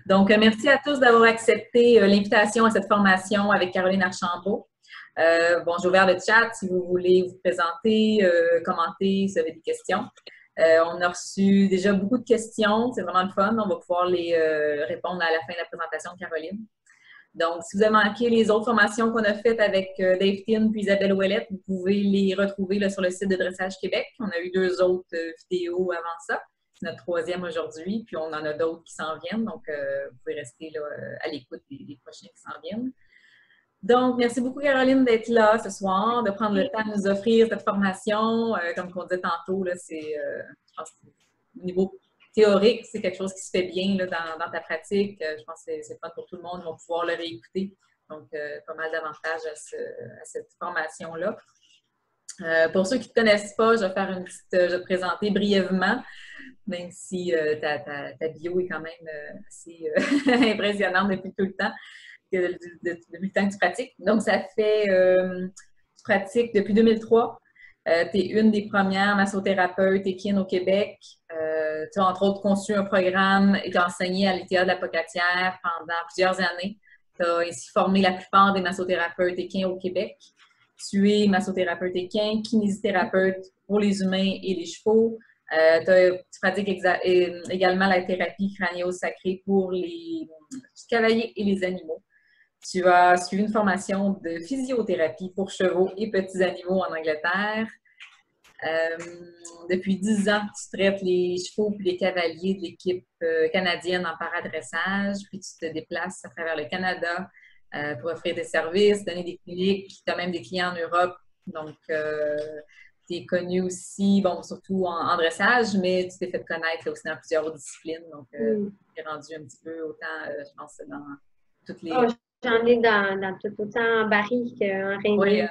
Donc, merci à tous d'avoir accepté l'invitation à cette formation avec Caroline Archambault. Bon, j'ai ouvert le chat si vous voulez vous présenter, commenter si vous avez des questions. On a reçu déjà beaucoup de questions, c'est vraiment le fun. On va pouvoir les répondre à la fin de la présentation de Caroline. Donc, si vous avez manqué les autres formations qu'on a faites avec Dave Tin puis Isabelle Ouellette, vous pouvez les retrouver là, sur le site de Dressage Québec. On a eu 2 autres vidéos avant ça. C'est notre 3e aujourd'hui, puis on en a d'autres qui s'en viennent. Donc, vous pouvez rester là, à l'écoute des prochains qui s'en viennent. Donc, merci beaucoup, Caroline, d'être là ce soir, de prendre le temps de nous offrir cette formation. Comme on disait tantôt, c'est, je pense, au niveau théorique, c'est quelque chose qui se fait bien là, dans ta pratique. Je pense que c'est fun pour tout le monde. Ils vont pouvoir le réécouter. Donc, pas mal d'avantages à cette formation-là. Pour ceux qui ne te connaissent pas, je vais faire je vais te présenter brièvement, même si ta bio est quand même assez impressionnante depuis tout le temps. Depuis le temps que tu pratiques. Donc, ça fait, tu pratiques depuis 2003. Tu es une des premières massothérapeutes équines au Québec. Tu as entre autres conçu un programme et tu as enseigné à l'ITA de la Pocatière pendant plusieurs années. Tu as ainsi formé la plupart des massothérapeutes équins au Québec. Tu es massothérapeute équin, kinésithérapeute pour les humains et les chevaux. Tu pratiques également la thérapie crânio-sacrée pour les cavaliers et les animaux. Tu as suivi une formation de physiothérapie pour chevaux et petits animaux en Angleterre. Depuis 10 ans, tu traites les chevaux et les cavaliers de l'équipe canadienne en paradressage, puis tu te déplaces à travers le Canada pour offrir des services, donner des cliniques, tu as même des clients en Europe. Donc, tu es connu aussi, bon, surtout en dressage, mais tu t'es fait connaître là, aussi dans plusieurs autres disciplines. Donc, tu es rendu un petit peu autant, je pense, dans toutes les... J'en ai dans tout, autant en baril qu'en raining,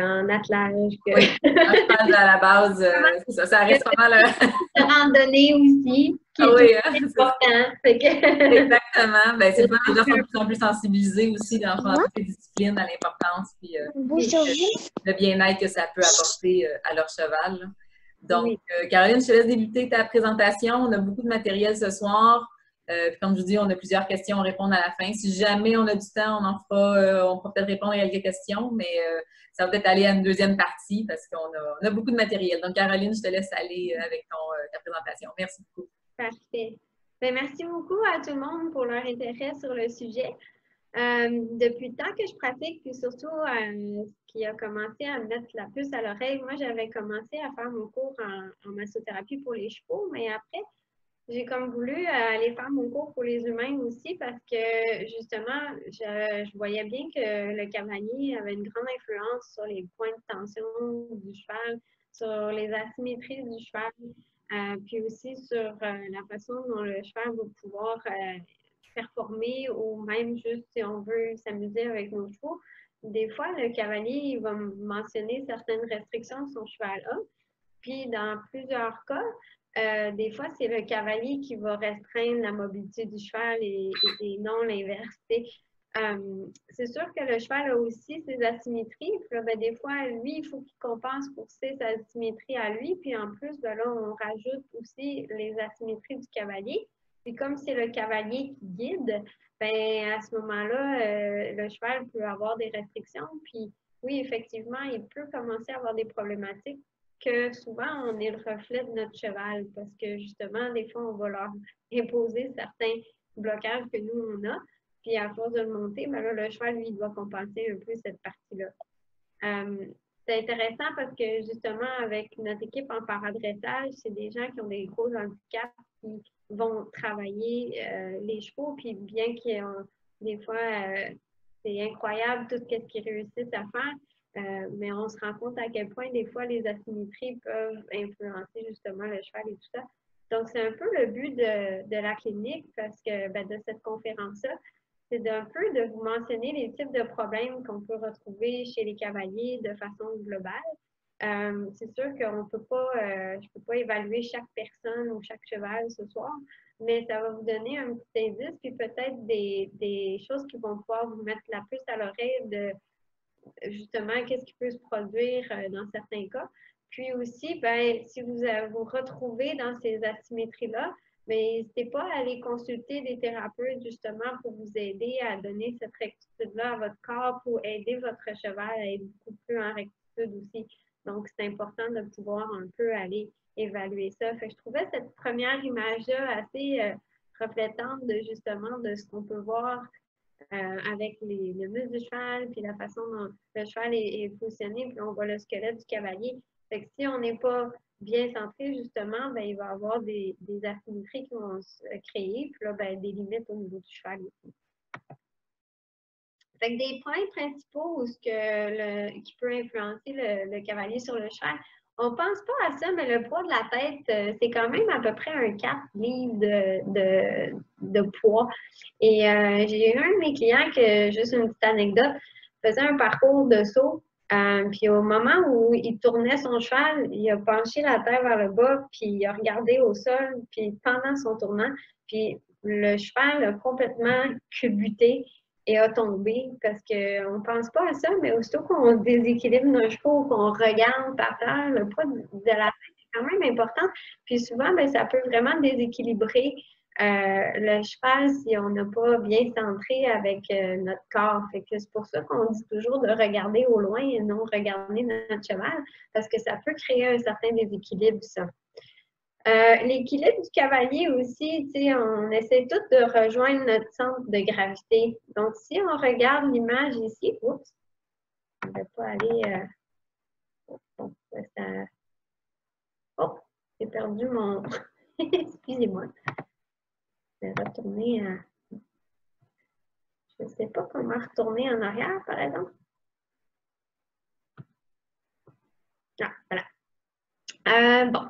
en attelage. Oui, je pense à la base, ça reste pas mal. De randonnée aussi, qui est important. Exactement. Ben, c'est ça, les gens sont de plus en plus sensibilisés aussi dans toutes les disciplines à l'importance puis le bien-être que ça peut apporter à leur cheval. Là. Donc, Caroline, je te laisse débuter ta présentation. On a beaucoup de matériel ce soir. Comme je vous dis, on a plusieurs questions à répondre à la fin. Si jamais on a du temps, on pourra peut-être répondre à quelques questions, mais ça va peut-être aller à une deuxième partie parce qu'on a beaucoup de matériel. Donc, Caroline, je te laisse aller avec ta présentation. Merci beaucoup. Parfait. Bien, merci beaucoup à tout le monde pour leur intérêt sur le sujet. Depuis le temps que je pratique, puis surtout ce qui a commencé à me mettre la puce à l'oreille, moi, j'avais commencé à faire mon cours en massothérapie pour les chevaux, mais après, j'ai comme voulu aller faire mon cours pour les humains aussi parce que justement, je voyais bien que le cavalier avait une grande influence sur les points de tension du cheval, sur les asymétries du cheval, puis aussi sur la façon dont le cheval va pouvoir performer ou même juste si on veut s'amuser avec nos chevaux. Des fois, le cavalier il va mentionner certaines restrictions que son cheval a. Puis dans plusieurs cas, des fois, c'est le cavalier qui va restreindre la mobilité du cheval et non l'inverse. C'est sûr que le cheval a aussi ses asymétries. Puis là, ben, des fois, lui, il faut qu'il compense pour ses asymétries à lui. Puis en plus, ben, là, on rajoute aussi les asymétries du cavalier. Puis comme c'est le cavalier qui guide, ben, à ce moment-là, le cheval peut avoir des restrictions. Puis oui, effectivement, il peut commencer à avoir des problématiques que souvent, on est le reflet de notre cheval parce que justement, des fois, on va leur imposer certains blocages que nous, on a. Puis à force de le monter, ben là, le cheval, lui, il doit compenser un peu cette partie-là. C'est intéressant parce que justement, avec notre équipe en paradressage, c'est des gens qui ont des gros handicaps qui vont travailler les chevaux. Puis bien qu'ils ont des fois, c'est incroyable tout ce qu'ils réussissent à faire. Mais on se rend compte à quel point des fois les asymétries peuvent influencer justement le cheval et tout ça. Donc, c'est un peu le but de la clinique parce que ben, de cette conférence-là, c'est d'un peu de vous mentionner les types de problèmes qu'on peut retrouver chez les cavaliers de façon globale. C'est sûr qu'on ne peut pas, je ne peux pas évaluer chaque personne ou chaque cheval ce soir, mais ça va vous donner un petit indice, puis peut-être des choses qui vont pouvoir vous mettre la puce à l'oreille de justement qu'est-ce qui peut se produire dans certains cas. Puis aussi, ben, si vous vous retrouvez dans ces asymétries-là, mais n'hésitez pas à aller consulter des thérapeutes justement pour vous aider à donner cette rectitude-là à votre corps, pour aider votre cheval à être beaucoup plus en rectitude aussi. Donc, c'est important de pouvoir un peu aller évaluer ça. Fait que je trouvais cette première image-là assez reflétante de justement de ce qu'on peut voir avec le muscle du cheval, puis la façon dont le cheval est positionné, puis on voit le squelette du cavalier. Fait que si on n'est pas bien centré, justement, ben, il va y avoir des asymétries qui vont se créer, puis là, ben, des limites au niveau du cheval aussi. Fait que des points principaux où qui peut influencer le cavalier sur le cheval, on ne pense pas à ça, mais le poids de la tête, c'est quand même à peu près un 4 livres de poids. Et j'ai eu un de mes clients que, juste une petite anecdote, faisait un parcours de saut. Puis au moment où il tournait son cheval, il a penché la tête vers le bas, puis il a regardé au sol, puis pendant son tournant, puis le cheval a complètement culbuté et a tombé parce qu'on ne pense pas à ça, mais aussitôt qu'on déséquilibre nos chevaux, qu'on regarde par terre, le poids de la tête est quand même important. Puis souvent, bien, ça peut vraiment déséquilibrer le cheval si on n'a pas bien centré avec notre corps. Fait que c'est pour ça qu'on dit toujours de regarder au loin et non regarder notre cheval, parce que ça peut créer un certain déséquilibre, ça. L'équilibre du cavalier aussi, on essaie tous de rejoindre notre centre de gravité. Donc, si on regarde l'image ici, oups, on ne va pas aller. Oh, j'ai perdu mon. Excusez-moi. Je vais retourner à. Je ne sais pas comment retourner en arrière, par exemple. Ah, voilà. Bon.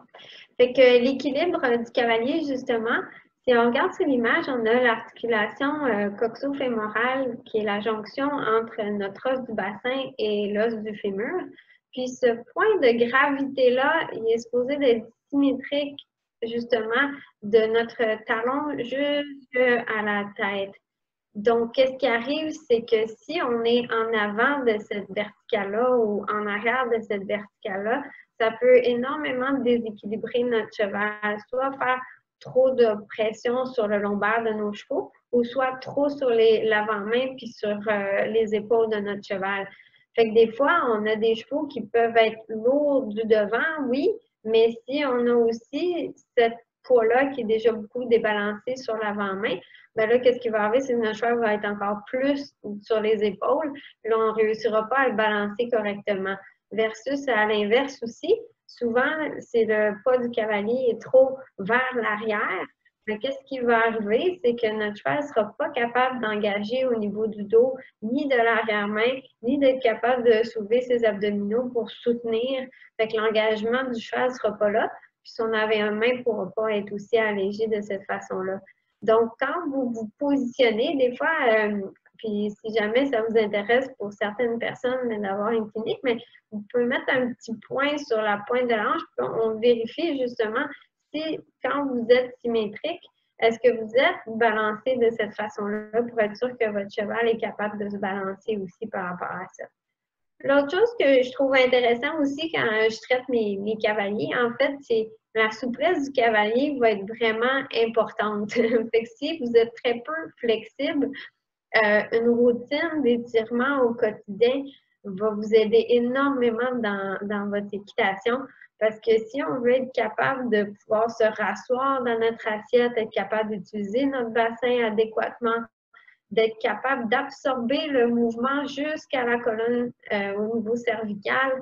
Fait que l'équilibre du cavalier, justement, si on regarde sur l'image, on a l'articulation coxo-fémorale qui est la jonction entre notre os du bassin et l'os du fémur. Puis ce point de gravité-là, il est supposé d'être symétrique, justement, de notre talon jusqu'à la tête. Donc, qu'est-ce qui arrive, c'est que si on est en avant de cette verticale-là ou en arrière de cette verticale-là, ça peut énormément déséquilibrer notre cheval, soit faire trop de pression sur le lombaire de nos chevaux ou soit trop sur l'avant-main puis sur les épaules de notre cheval. Fait que des fois, on a des chevaux qui peuvent être lourds du devant, oui, mais si on a aussi cette poids-là qui est déjà beaucoup débalancé sur l'avant-main, ben là, qu'est-ce qui va arriver? C'est que notre cheval va être encore plus sur les épaules. Là, on ne réussira pas à le balancer correctement. Versus à l'inverse aussi, souvent, c'est le pas du cavalier est trop vers l'arrière. Mais qu'est-ce qui va arriver? C'est que notre cheval ne sera pas capable d'engager au niveau du dos, ni de l'arrière-main, ni d'être capable de soulever ses abdominaux pour soutenir. Fait que l'engagement du cheval ne sera pas là. Puis son avant-main ne pourra pas être aussi allégé de cette façon-là. Donc, quand vous vous positionnez, des fois, puis si jamais ça vous intéresse pour certaines personnes d'avoir une clinique, mais vous pouvez mettre un petit point sur la pointe de l'ange, puis on vérifie justement si, quand vous êtes symétrique, est-ce que vous êtes balancé de cette façon-là pour être sûr que votre cheval est capable de se balancer aussi par rapport à ça. L'autre chose que je trouve intéressant aussi quand je traite mes cavaliers, en fait, c'est la souplesse du cavalier va être vraiment importante. Fait que si vous êtes très peu flexible, une routine d'étirement au quotidien va vous aider énormément dans votre équitation parce que si on veut être capable de pouvoir se rasseoir dans notre assiette, être capable d'utiliser notre bassin adéquatement, d'être capable d'absorber le mouvement jusqu'à la colonne au niveau cervical,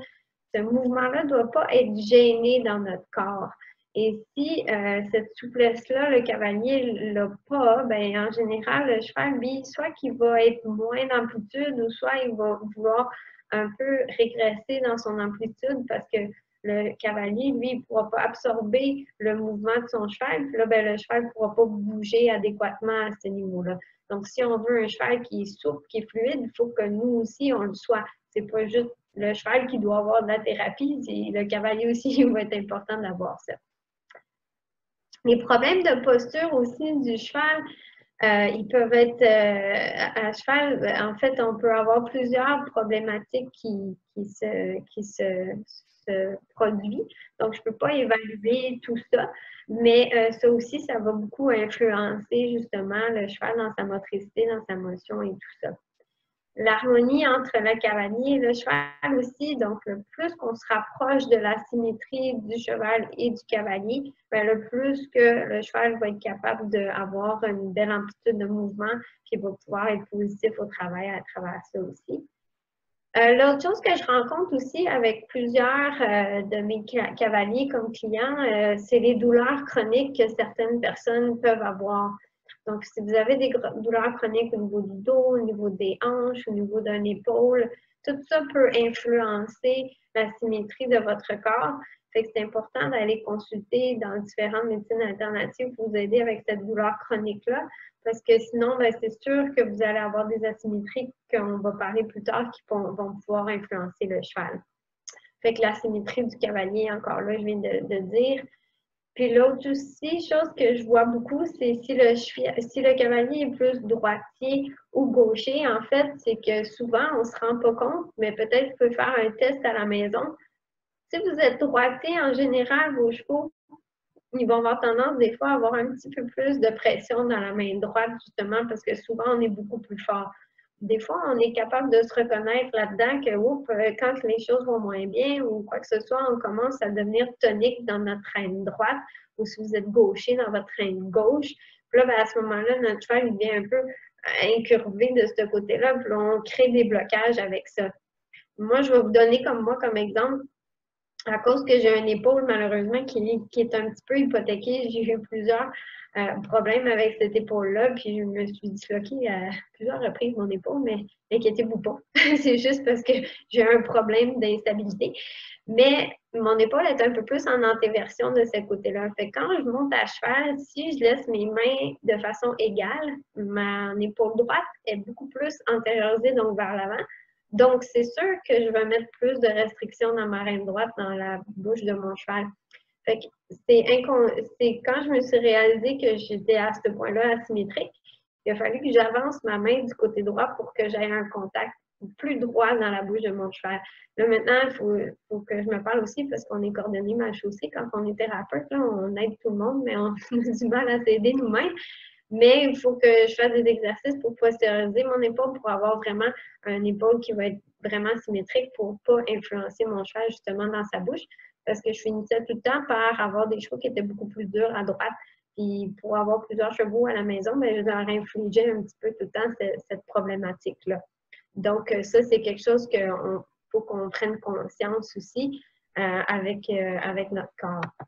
ce mouvement-là ne doit pas être gêné dans notre corps. Et si cette souplesse-là, le cavalier ne l'a pas, ben, en général, le cheval, lui, soit qu'il va être moins d'amplitude ou soit il va vouloir un peu régresser dans son amplitude parce que le cavalier, lui, il ne pourra pas absorber le mouvement de son cheval. Puis là, ben, le cheval ne pourra pas bouger adéquatement à ce niveau-là. Donc, si on veut un cheval qui est souple, qui est fluide, il faut que nous aussi, on le soit. C'est pas juste le cheval qui doit avoir de la thérapie, le cavalier aussi, il va être important d'avoir ça. Les problèmes de posture aussi du cheval, ils peuvent être à cheval, en fait, on peut avoir plusieurs problématiques qui se se produit. Donc, je ne peux pas évaluer tout ça, mais ça aussi, ça va beaucoup influencer justement le cheval dans sa motricité, dans sa motion et tout ça. L'harmonie entre le cavalier et le cheval aussi, donc le plus qu'on se rapproche de la symétrie du cheval et du cavalier, bien, le plus que le cheval va être capable d'avoir une belle amplitude de mouvement, puis va pouvoir être positif au travail à travers ça aussi. L'autre chose que je rencontre aussi avec plusieurs de mes cavaliers comme clients, c'est les douleurs chroniques que certaines personnes peuvent avoir. Donc, si vous avez des douleurs chroniques au niveau du dos, au niveau des hanches, au niveau d'une épaule, tout ça peut influencer la symétrie de votre corps. Fait que c'est important d'aller consulter dans différentes médecines alternatives pour vous aider avec cette douleur chronique-là. Parce que sinon, ben, c'est sûr que vous allez avoir des asymétries qu'on va parler plus tard qui vont pouvoir influencer le cheval. Fait que la symétrie du cavalier, encore là, je viens de dire. Puis l'autre aussi, chose que je vois beaucoup, c'est si le cavalier est plus droitier ou gaucher, en fait, c'est que souvent, on ne se rend pas compte, mais peut-être vous pouvez faire un test à la maison. Si vous êtes droitier, en général, vos chevaux, ils vont avoir tendance des fois à avoir un petit peu plus de pression dans la main droite, justement, parce que souvent, on est beaucoup plus fort. Des fois, on est capable de se reconnaître là-dedans que quand les choses vont moins bien ou quoi que ce soit, on commence à devenir tonique dans notre reine droite, ou si vous êtes gaucher dans votre reine gauche. Puis là, ben, à ce moment-là, notre cheval il devient un peu incurvé de ce côté-là, puis on crée des blocages avec ça. Moi, je vais vous donner comme exemple, à cause que j'ai une épaule, malheureusement, qui est un petit peu hypothéquée. J'ai eu plusieurs problèmes avec cette épaule-là, puis je me suis disloquée à plusieurs reprises mon épaule, mais inquiétez-vous pas. C'est juste parce que j'ai un problème d'instabilité. Mais mon épaule est un peu plus en antéversion de ce côté-là. Fait que quand je monte à cheval, si je laisse mes mains de façon égale, mon épaule droite est beaucoup plus antériorisée, donc vers l'avant. Donc, c'est sûr que je vais mettre plus de restrictions dans ma reine droite, dans la bouche de mon cheval. Fait que c'est quand je me suis réalisée que j'étais à ce point-là asymétrique, il a fallu que j'avance ma main du côté droit pour que j'aie un contact plus droit dans la bouche de mon cheval. Là, maintenant, il faut que je me parle aussi parce qu'on est coordonné mal chaussée. Quand on est thérapeute, là, on aide tout le monde, mais on a du mal à s'aider nous-mêmes. Mais il faut que je fasse des exercices pour postérioriser mon épaule pour avoir vraiment une épaule qui va être vraiment symétrique pour ne pas influencer mon cheval justement dans sa bouche. Parce que je finissais tout le temps par avoir des chevaux qui étaient beaucoup plus durs à droite. Puis pour avoir plusieurs chevaux à la maison, bien, je leur infligeais un petit peu tout le temps cette problématique-là. Donc, ça, c'est quelque chose qu'il faut qu'on prenne conscience aussi avec notre corps.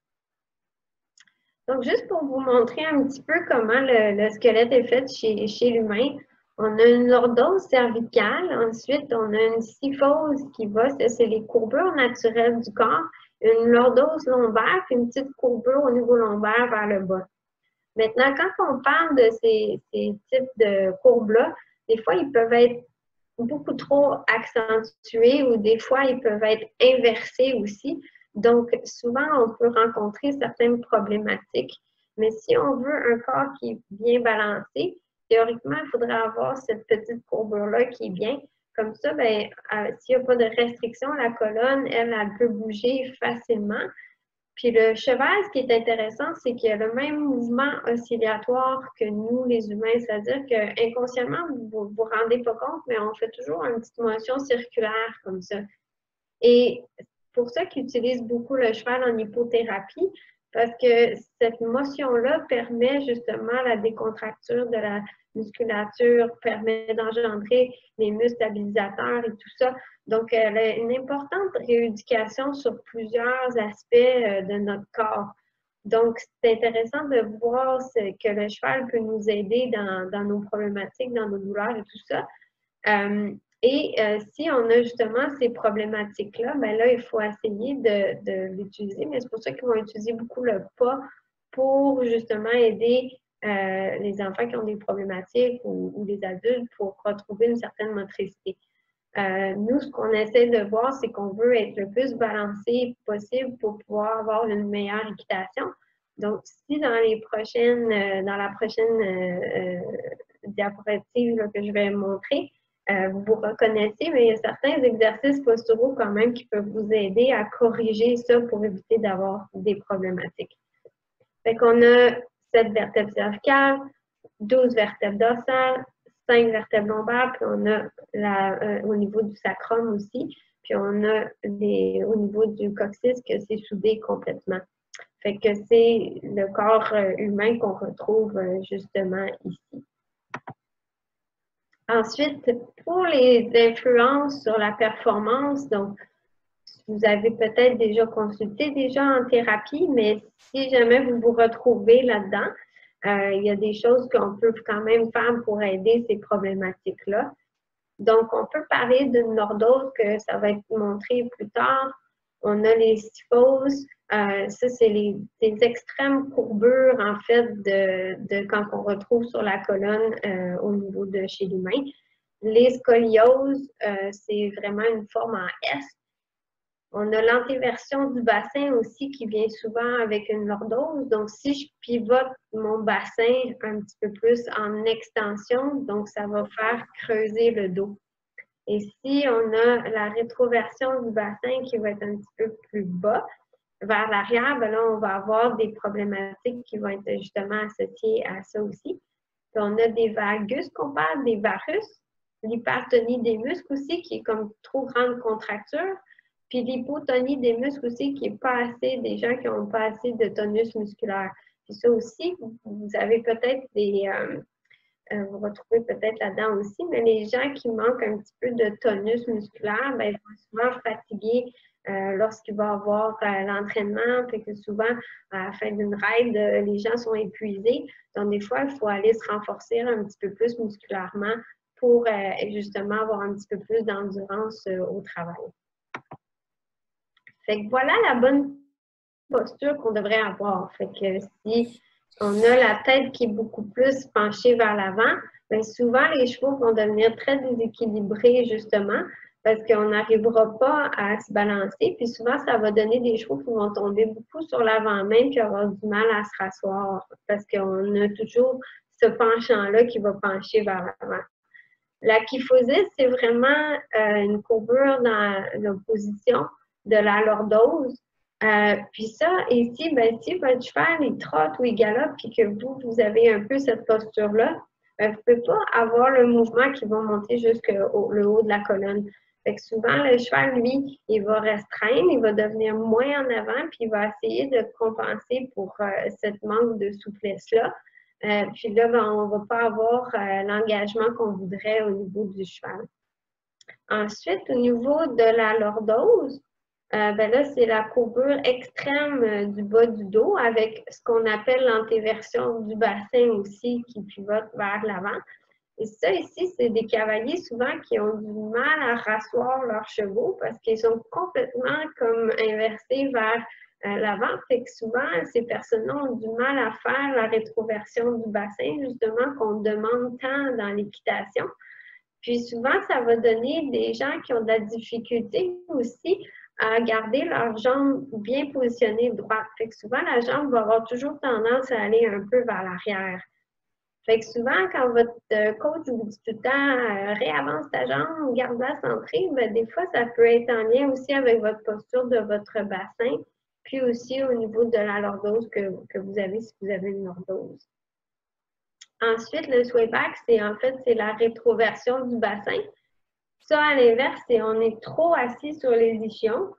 Donc, juste pour vous montrer un petit peu comment le squelette est fait chez l'humain, on a une lordose cervicale, ensuite on a une syphose qui va, c'est les courbures naturelles du corps, une lordose lombaire, puis une petite courbure au niveau lombaire vers le bas. Maintenant, quand on parle de ces types de courbes-là, des fois, ils peuvent être beaucoup trop accentués ou des fois, ils peuvent être inversés aussi. Donc, souvent, on peut rencontrer certaines problématiques. Mais si on veut un corps qui est bien balancé, théoriquement, il faudrait avoir cette petite courbure-là qui est bien. Comme ça, ben, s'il n'y a pas de restriction, la colonne, elle peut bouger facilement. Puis le cheval, ce qui est intéressant, c'est qu'il y a le même mouvement oscillatoire que nous, les humains. C'est-à-dire qu'inconsciemment, vous ne vous rendez pas compte, mais on fait toujours une petite motion circulaire comme ça. Et pour ça qu'ils utilisent beaucoup le cheval en hypothérapie, parce que cette motion-là permet justement la décontracture de la musculature, permet d'engendrer les muscles stabilisateurs et tout ça. Donc, elle a une importante rééducation sur plusieurs aspects de notre corps. Donc, c'est intéressant de voir que le cheval peut nous aider dans nos problématiques, dans nos douleurs et tout ça. Si on a justement ces problématiques-là, ben là, il faut essayer de l'utiliser, mais c'est pour ça qu'ils vont utiliser beaucoup le pas pour justement aider les enfants qui ont des problématiques ou les adultes pour retrouver une certaine motricité. Nous, ce qu'on essaie de voir, c'est qu'on veut être le plus balancé possible pour pouvoir avoir une meilleure équitation. Donc, si dans la prochaine diapositive là, que je vais montrer, vous vous reconnaissez, mais il y a certains exercices posturaux quand même qui peuvent vous aider à corriger ça pour éviter d'avoir des problématiques. Fait qu'on a 7 vertèbres cervicales, 12 vertèbres dorsales, 5 vertèbres lombaires, puis on a au niveau du sacrum aussi, puis on a au niveau du coccyx que c'est soudé complètement. Fait que c'est le corps humain qu'on retrouve justement ici. Ensuite, pour les influences sur la performance, donc vous avez peut-être déjà consulté déjà en thérapie, mais si jamais vous vous retrouvez là-dedans, il y a des choses qu'on peut quand même faire pour aider ces problématiques-là. Donc, on peut parler d'une lordose que ça va être montré plus tard. On a les kyphoses. Ça, c'est les extrêmes courbures, en fait, de quand on retrouve sur la colonne au niveau de chez l'humain. Les scolioses, c'est vraiment une forme en S. On a l'antéversion du bassin aussi qui vient souvent avec une lordose. Donc, si je pivote mon bassin un petit peu plus en extension, donc ça va faire creuser le dos. Et si on a la rétroversion du bassin qui va être un petit peu plus bas, vers l'arrière, ben là, on va avoir des problématiques qui vont être justement associées à ça aussi. Puis on a des valgus qu'on parle, des varus, l'hypertonie des muscles aussi, qui est comme trop grande contracture, puis l'hypotonie des muscles aussi, qui n'est pas assez, des gens qui n'ont pas assez de tonus musculaire. Puis ça aussi, vous avez peut-être des... vous retrouvez peut-être là-dedans aussi, mais les gens qui manquent un petit peu de tonus musculaire, ben, ils vont souvent fatiguer lorsqu'il va y avoir l'entraînement, puis que souvent, à la fin d'une raid, les gens sont épuisés. Donc, des fois, il faut aller se renforcer un petit peu plus musculairement pour justement avoir un petit peu plus d'endurance au travail. Fait que voilà la bonne posture qu'on devrait avoir. Fait que si on a la tête qui est beaucoup plus penchée vers l'avant, bien souvent les chevaux vont devenir très déséquilibrés justement parce qu'on n'arrivera pas à se balancer. Puis souvent, ça va donner des chevaux qui vont tomber beaucoup sur l'avant-main puis avoir du mal à se rasseoir parce qu'on a toujours ce penchant-là qui va pencher vers l'avant. La kyphosis, c'est vraiment une courbure dans l'opposition de la lordose. Puis ça, ici, ben, si votre cheval, il trotte ou il galope, puis que vous avez un peu cette posture-là, ben, vous ne pouvez pas avoir le mouvement qui va monter jusqu'au le haut de la colonne. Fait que souvent, le cheval, lui, il va restreindre, il va devenir moins en avant, puis il va essayer de compenser pour cette manque de souplesse-là. Puis là, ben, on ne va pas avoir l'engagement qu'on voudrait au niveau du cheval. Ensuite, au niveau de la lordose, ben là, c'est la courbure extrême du bas du dos avec ce qu'on appelle l'antéversion du bassin aussi qui pivote vers l'avant. Et ça, ici, c'est des cavaliers souvent qui ont du mal à rasseoir leurs chevaux parce qu'ils sont complètement comme inversés vers l'avant. Fait que souvent, ces personnes-là ont du mal à faire la rétroversion du bassin, justement, qu'on demande tant dans l'équitation. Puis souvent, ça va donner des gens qui ont de la difficulté aussi à garder leurs jambes bien positionnées droites. Fait que souvent, la jambe va avoir toujours tendance à aller un peu vers l'arrière. Fait que souvent, quand votre coach vous dit tout le temps réavance ta jambe, garde-la centrée, bien, des fois, ça peut être en lien aussi avec votre posture de votre bassin, puis aussi au niveau de la lordose que vous avez si vous avez une lordose. Ensuite, le swayback, c'est la rétroversion du bassin. Ça, à l'inverse, c'est on est trop assis sur les ischions,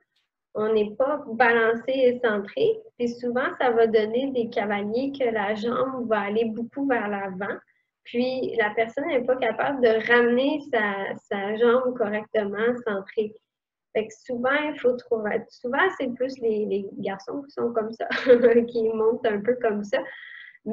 on n'est pas balancé et centré. Puis souvent, ça va donner des cavaliers que la jambe va aller beaucoup vers l'avant. Puis la personne n'est pas capable de ramener sa jambe correctement centrée. Fait que souvent, il faut trouver. Souvent, c'est plus les garçons qui sont comme ça, qui montent un peu comme ça.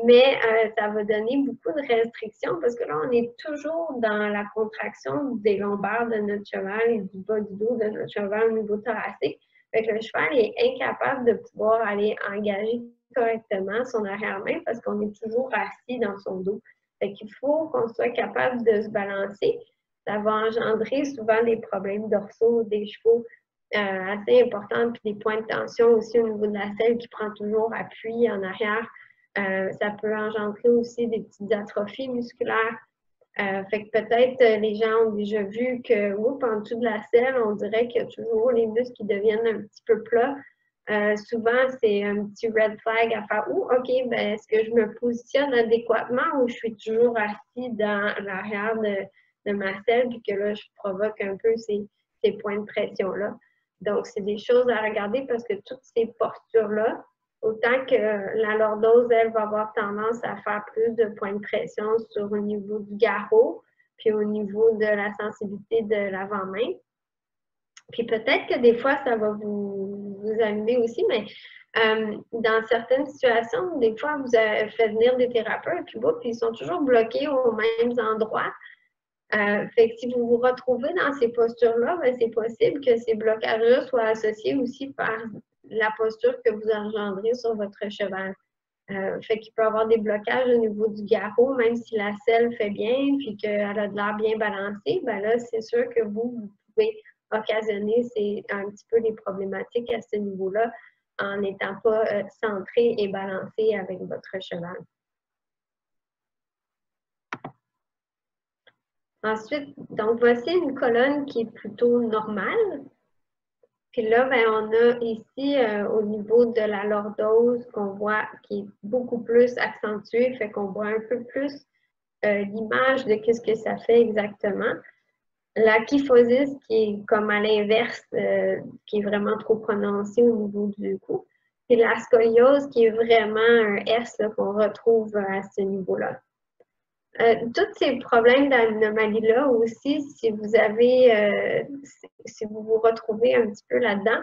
Mais ça va donner beaucoup de restrictions parce que là, on est toujours dans la contraction des lombaires de notre cheval et du bas du dos de notre cheval au niveau thoracique. Fait que le cheval est incapable de pouvoir aller engager correctement son arrière-main parce qu'on est toujours assis dans son dos. Fait qu'il faut qu'on soit capable de se balancer. Ça va engendrer souvent des problèmes dorsaux des chevaux assez importants, puis des points de tension aussi au niveau de la selle qui prend toujours appui en arrière. Ça peut engendrer aussi des petites atrophies musculaires. Fait que peut-être les gens ont déjà vu que, en dessous de la selle, on dirait qu'il y a toujours les muscles qui deviennent un petit peu plats. Souvent, c'est un petit red flag à faire. OK, ben, est-ce que je me positionne adéquatement ou je suis toujours assis dans l'arrière de ma selle puis que là, je provoque un peu ces points de pression-là. Donc, c'est des choses à regarder parce que toutes ces postures-là, autant que la lordose, elle va avoir tendance à faire plus de points de pression sur au niveau du garrot, puis au niveau de la sensibilité de l'avant-main. Puis peut-être que des fois, ça va vous arriver aussi, mais dans certaines situations, des fois, vous avez fait venir des thérapeutes, puis ils sont toujours bloqués aux mêmes endroits. Fait que si vous vous retrouvez dans ces postures-là, ben, c'est possible que ces blocages-là soient associés aussi par la posture que vous engendrez sur votre cheval. Fait qu'il peut y avoir des blocages au niveau du garrot, même si la selle fait bien puis qu'elle a de l'air bien balancée, ben là, c'est sûr que vous pouvez occasionner un petit peu des problématiques à ce niveau-là en n'étant pas centré et balancé avec votre cheval. Ensuite, donc voici une colonne qui est plutôt normale. Puis là, ben, on a ici au niveau de la lordose qu'on voit qui est beaucoup plus accentuée, fait qu'on voit un peu plus l'image de qu'est-ce que ça fait exactement. La kyphosis qui est comme à l'inverse, qui est vraiment trop prononcée au niveau du cou. Puis la scoliose qui est vraiment un S qu'on retrouve à ce niveau-là. Tous ces problèmes d'anomalie-là aussi, si vous avez, si vous vous retrouvez un petit peu là-dedans,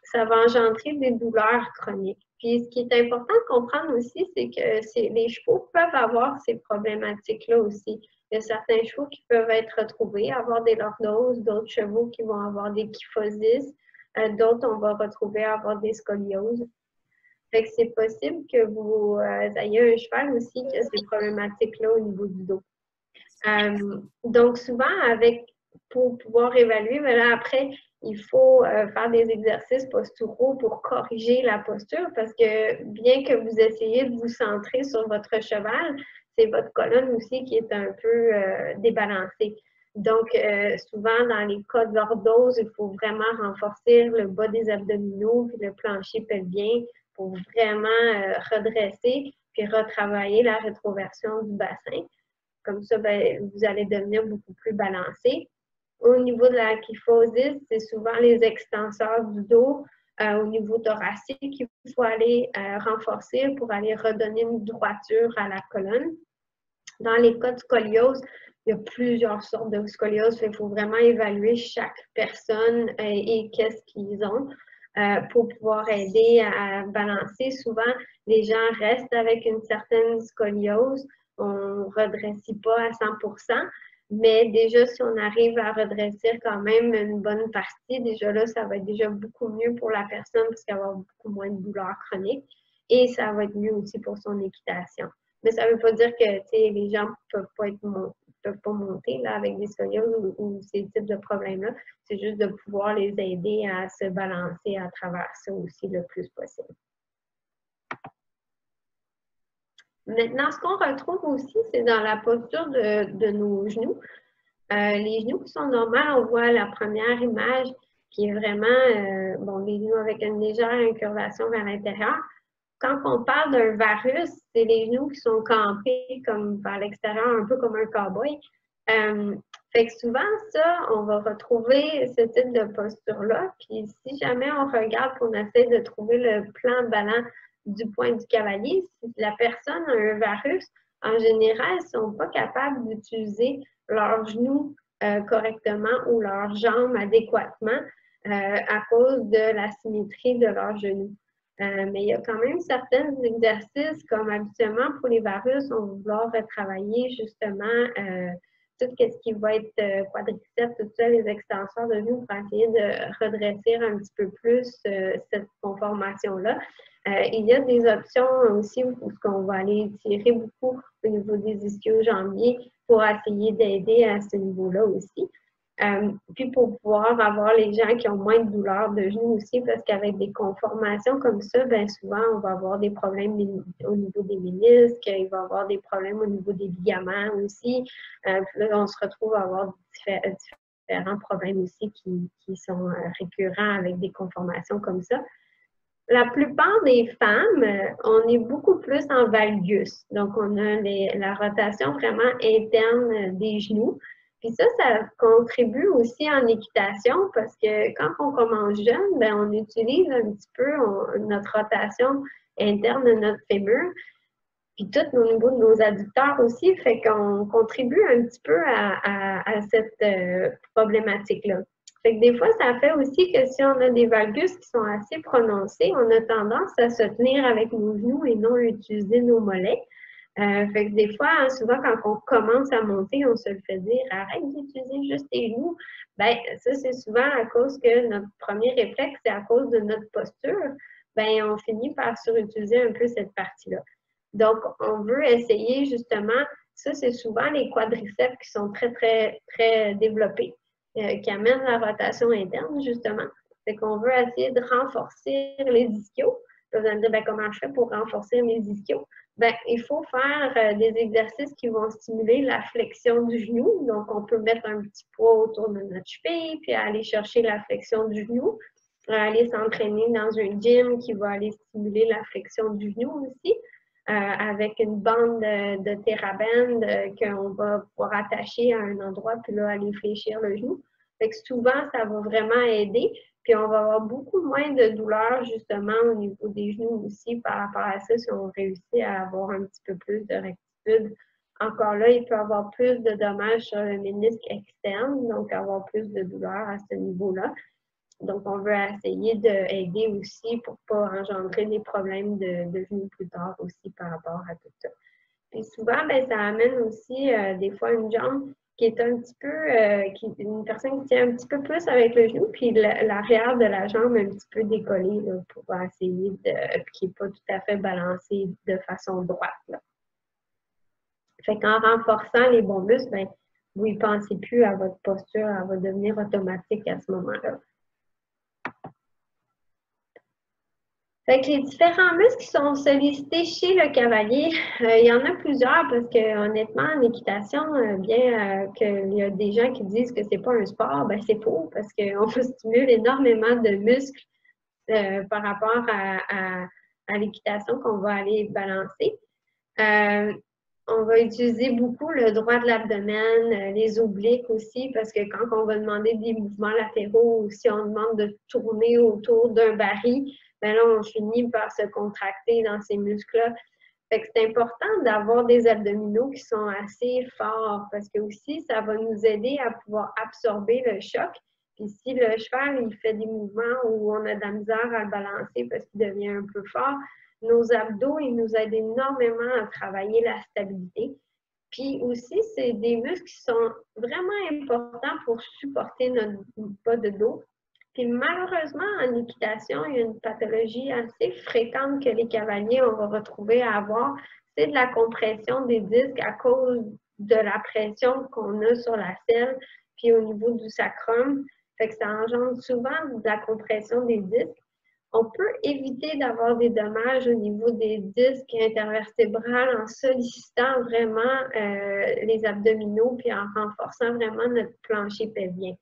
ça va engendrer des douleurs chroniques. Puis ce qui est important de comprendre aussi, c'est que les chevaux peuvent avoir ces problématiques-là aussi. Il y a certains chevaux qui peuvent être retrouvés, avoir des lordoses, d'autres chevaux qui vont avoir des kyphosis, d'autres on va retrouver avoir des scolioses. Fait que c'est possible que vous ayez un cheval aussi qui a ces problématiques-là au niveau du dos. Donc, souvent, pour pouvoir évaluer, mais là, après, il faut faire des exercices posturaux pour corriger la posture parce que bien que vous essayez de vous centrer sur votre cheval, c'est votre colonne aussi qui est un peu débalancée. Donc, souvent, dans les cas de lordose, il faut vraiment renforcer le bas des abdominaux puis le plancher pelvien pour vraiment redresser puis retravailler la rétroversion du bassin. Comme ça, ben, vous allez devenir beaucoup plus balancé. Au niveau de la kyphosis, c'est souvent les extenseurs du dos au niveau thoracique qu'il faut aller renforcer pour aller redonner une droiture à la colonne. Dans les cas de scoliose, il y a plusieurs sortes de scoliose. Il faut vraiment évaluer chaque personne et qu'est-ce qu'ils ont. Pour pouvoir aider à balancer. Souvent, les gens restent avec une certaine scoliose. On ne redresse pas à 100%, mais déjà, si on arrive à redresser quand même une bonne partie, déjà là, ça va être déjà beaucoup mieux pour la personne parce qu'elle va avoir beaucoup moins de douleurs chroniques et ça va être mieux aussi pour son équitation. Mais ça ne veut pas dire que les gens ne peuvent pas monter là, avec des scolioses ou ces types de problèmes-là. C'est juste de pouvoir les aider à se balancer à travers ça aussi le plus possible. Maintenant, ce qu'on retrouve aussi, c'est dans la posture de nos genoux. Les genoux qui sont normaux, on voit la première image qui est vraiment, les genoux avec une légère incurvation vers l'intérieur. Quand on parle d'un varus, c'est les genoux qui sont campés comme vers l'extérieur, un peu comme un cow-boy. Fait que souvent, ça, on va retrouver ce type de posture-là. Puis si jamais on regarde, on essaie de trouver le plan ballon du point du cavalier, si la personne a un varus, en général, ils ne sont pas capables d'utiliser leurs genoux correctement ou leurs jambes adéquatement à cause de la symétrie de leurs genoux. Mais il y a quand même certains exercices, comme habituellement pour les varus, on va vouloir retravailler justement tout ce qui va être quadriceps, tout ça, les extenseurs de genoux pour essayer de redresser un petit peu plus cette conformation-là. Il y a des options aussi où on va aller tirer beaucoup au niveau des ischio-jambiers pour essayer d'aider à ce niveau-là aussi. Puis pour pouvoir avoir les gens qui ont moins de douleurs de genoux aussi, parce qu'avec des conformations comme ça, bien souvent, on va avoir des problèmes au niveau des ménisques, il va y avoir des problèmes au niveau des ligaments aussi. Puis là, on se retrouve à avoir différents problèmes aussi qui sont récurrents avec des conformations comme ça. La plupart des femmes, on est beaucoup plus en valgus. Donc, on a la rotation vraiment interne des genoux. Puis ça contribue aussi en équitation parce que quand on commence jeune, bien, on utilise un petit peu notre rotation interne de notre fémur. Puis tout au niveau de nos adducteurs aussi, fait qu'on contribue un petit peu à cette problématique-là. Fait que des fois, ça fait aussi que si on a des valgus qui sont assez prononcés, on a tendance à se tenir avec nos genoux et non utiliser nos mollets. Fait que des fois, hein, souvent, quand on commence à monter, on se le fait dire « Arrête d'utiliser juste tes genoux ». Bien, ça, c'est souvent à cause que notre premier réflexe, c'est à cause de notre posture. Bien, on finit par surutiliser un peu cette partie-là. Donc, on veut essayer justement, ça, c'est souvent les quadriceps qui sont très, très, très développés, qui amènent la rotation interne, justement. Fait qu'on veut essayer de renforcer les ischios. Vous allez me dire, ben, comment je fais pour renforcer mes ischios? Ben, il faut faire des exercices qui vont stimuler la flexion du genou. Donc, on peut mettre un petit poids autour de notre cheville, puis aller chercher la flexion du genou. Aller s'entraîner dans un gym qui va aller stimuler la flexion du genou aussi. Avec une bande de TheraBand qu'on va pouvoir attacher à un endroit, puis là, aller fléchir le genou. Fait que souvent, ça va vraiment aider. Puis on va avoir beaucoup moins de douleur, justement, au niveau des genoux aussi par rapport à ça, si on réussit à avoir un petit peu plus de rectitude. Encore là, il peut y avoir plus de dommages sur le ménisque externe, donc avoir plus de douleur à ce niveau-là. Donc, on veut essayer d'aider aussi pour ne pas engendrer des problèmes de genoux plus tard aussi par rapport à tout ça. Puis souvent, bien, ça amène aussi des fois une jambe qui est un petit peu, une personne qui tient un petit peu plus avec le genou, puis l'arrière de la jambe un petit peu décollé là, pour essayer qui n'est pas tout à fait balancé de façon droite. Là. Fait qu'en renforçant les bons muscles, bien, vous n'y pensez plus à votre posture, elle va devenir automatique à ce moment-là. Fait que les différents muscles qui sont sollicités chez le cavalier, il y en a plusieurs parce que honnêtement, en équitation, bien qu'il y a des gens qui disent que c'est pas un sport, ben c'est faux parce qu'on stimule énormément de muscles par rapport à l'équitation qu'on va aller balancer. On va utiliser beaucoup le droit de l'abdomen, les obliques aussi, parce que quand on va demander des mouvements latéraux ou si on demande de tourner autour d'un baril, bien là, on finit par se contracter dans ces muscles-là. Fait que c'est important d'avoir des abdominaux qui sont assez forts parce que aussi, ça va nous aider à pouvoir absorber le choc. Puis si le cheval, il fait des mouvements où on a de la misère à le balancer parce qu'il devient un peu fort, nos abdos, ils nous aident énormément à travailler la stabilité. Puis aussi, c'est des muscles qui sont vraiment importants pour supporter notre bas de dos. Puis malheureusement, en équitation, il y a une pathologie assez fréquente que les cavaliers, on va retrouver à avoir, c'est de la compression des disques à cause de la pression qu'on a sur la selle, puis au niveau du sacrum. Fait que ça engendre souvent de la compression des disques. On peut éviter d'avoir des dommages au niveau des disques intervertébrales en sollicitant vraiment les abdominaux puis en renforçant vraiment notre plancher pelvien.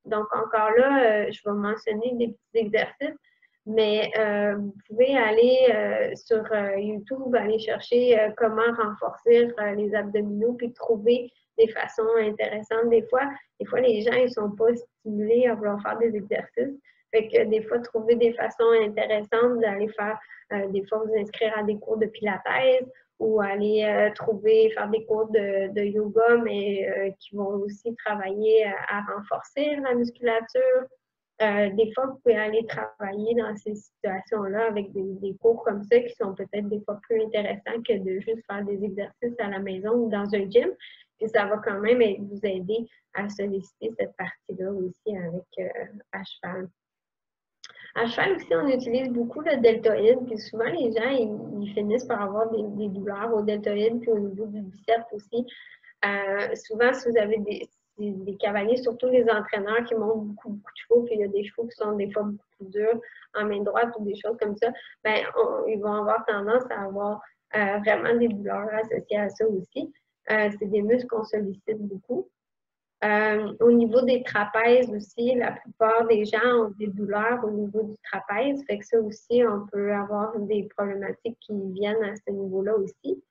Donc, encore là, je vais mentionner des petits exercices, mais vous pouvez aller sur YouTube, aller chercher comment renforcer les abdominaux puis trouver des façons intéressantes. Des fois, les gens ils ne sont pas stimulés à vouloir faire des exercices. Fait que des fois, trouver des façons intéressantes d'aller faire, des fois, vous inscrire à des cours de pilates ou aller faire des cours de yoga, mais qui vont aussi travailler à renforcer la musculature. Des fois, vous pouvez aller travailler dans ces situations-là avec des cours comme ça qui sont peut-être des fois plus intéressants que de juste faire des exercices à la maison ou dans un gym. Puis ça va quand même vous aider à solliciter cette partie-là aussi avec à cheval. À cheval aussi, on utilise beaucoup le deltoïde, puis souvent les gens, ils finissent par avoir des douleurs au deltoïde, puis au niveau du biceps aussi. Souvent, si des cavaliers, surtout les entraîneurs qui montent beaucoup, beaucoup de chevaux, puis il y a des chevaux qui sont des fois beaucoup plus durs en main droite ou des choses comme ça, ben, ils vont avoir tendance à avoir vraiment des douleurs associées à ça aussi. C'est des muscles qu'on sollicite beaucoup. Au niveau des trapèzes aussi, la plupart des gens ont des douleurs au niveau du trapèze. Fait que ça aussi, on peut avoir des problématiques qui viennent à ce niveau-là aussi.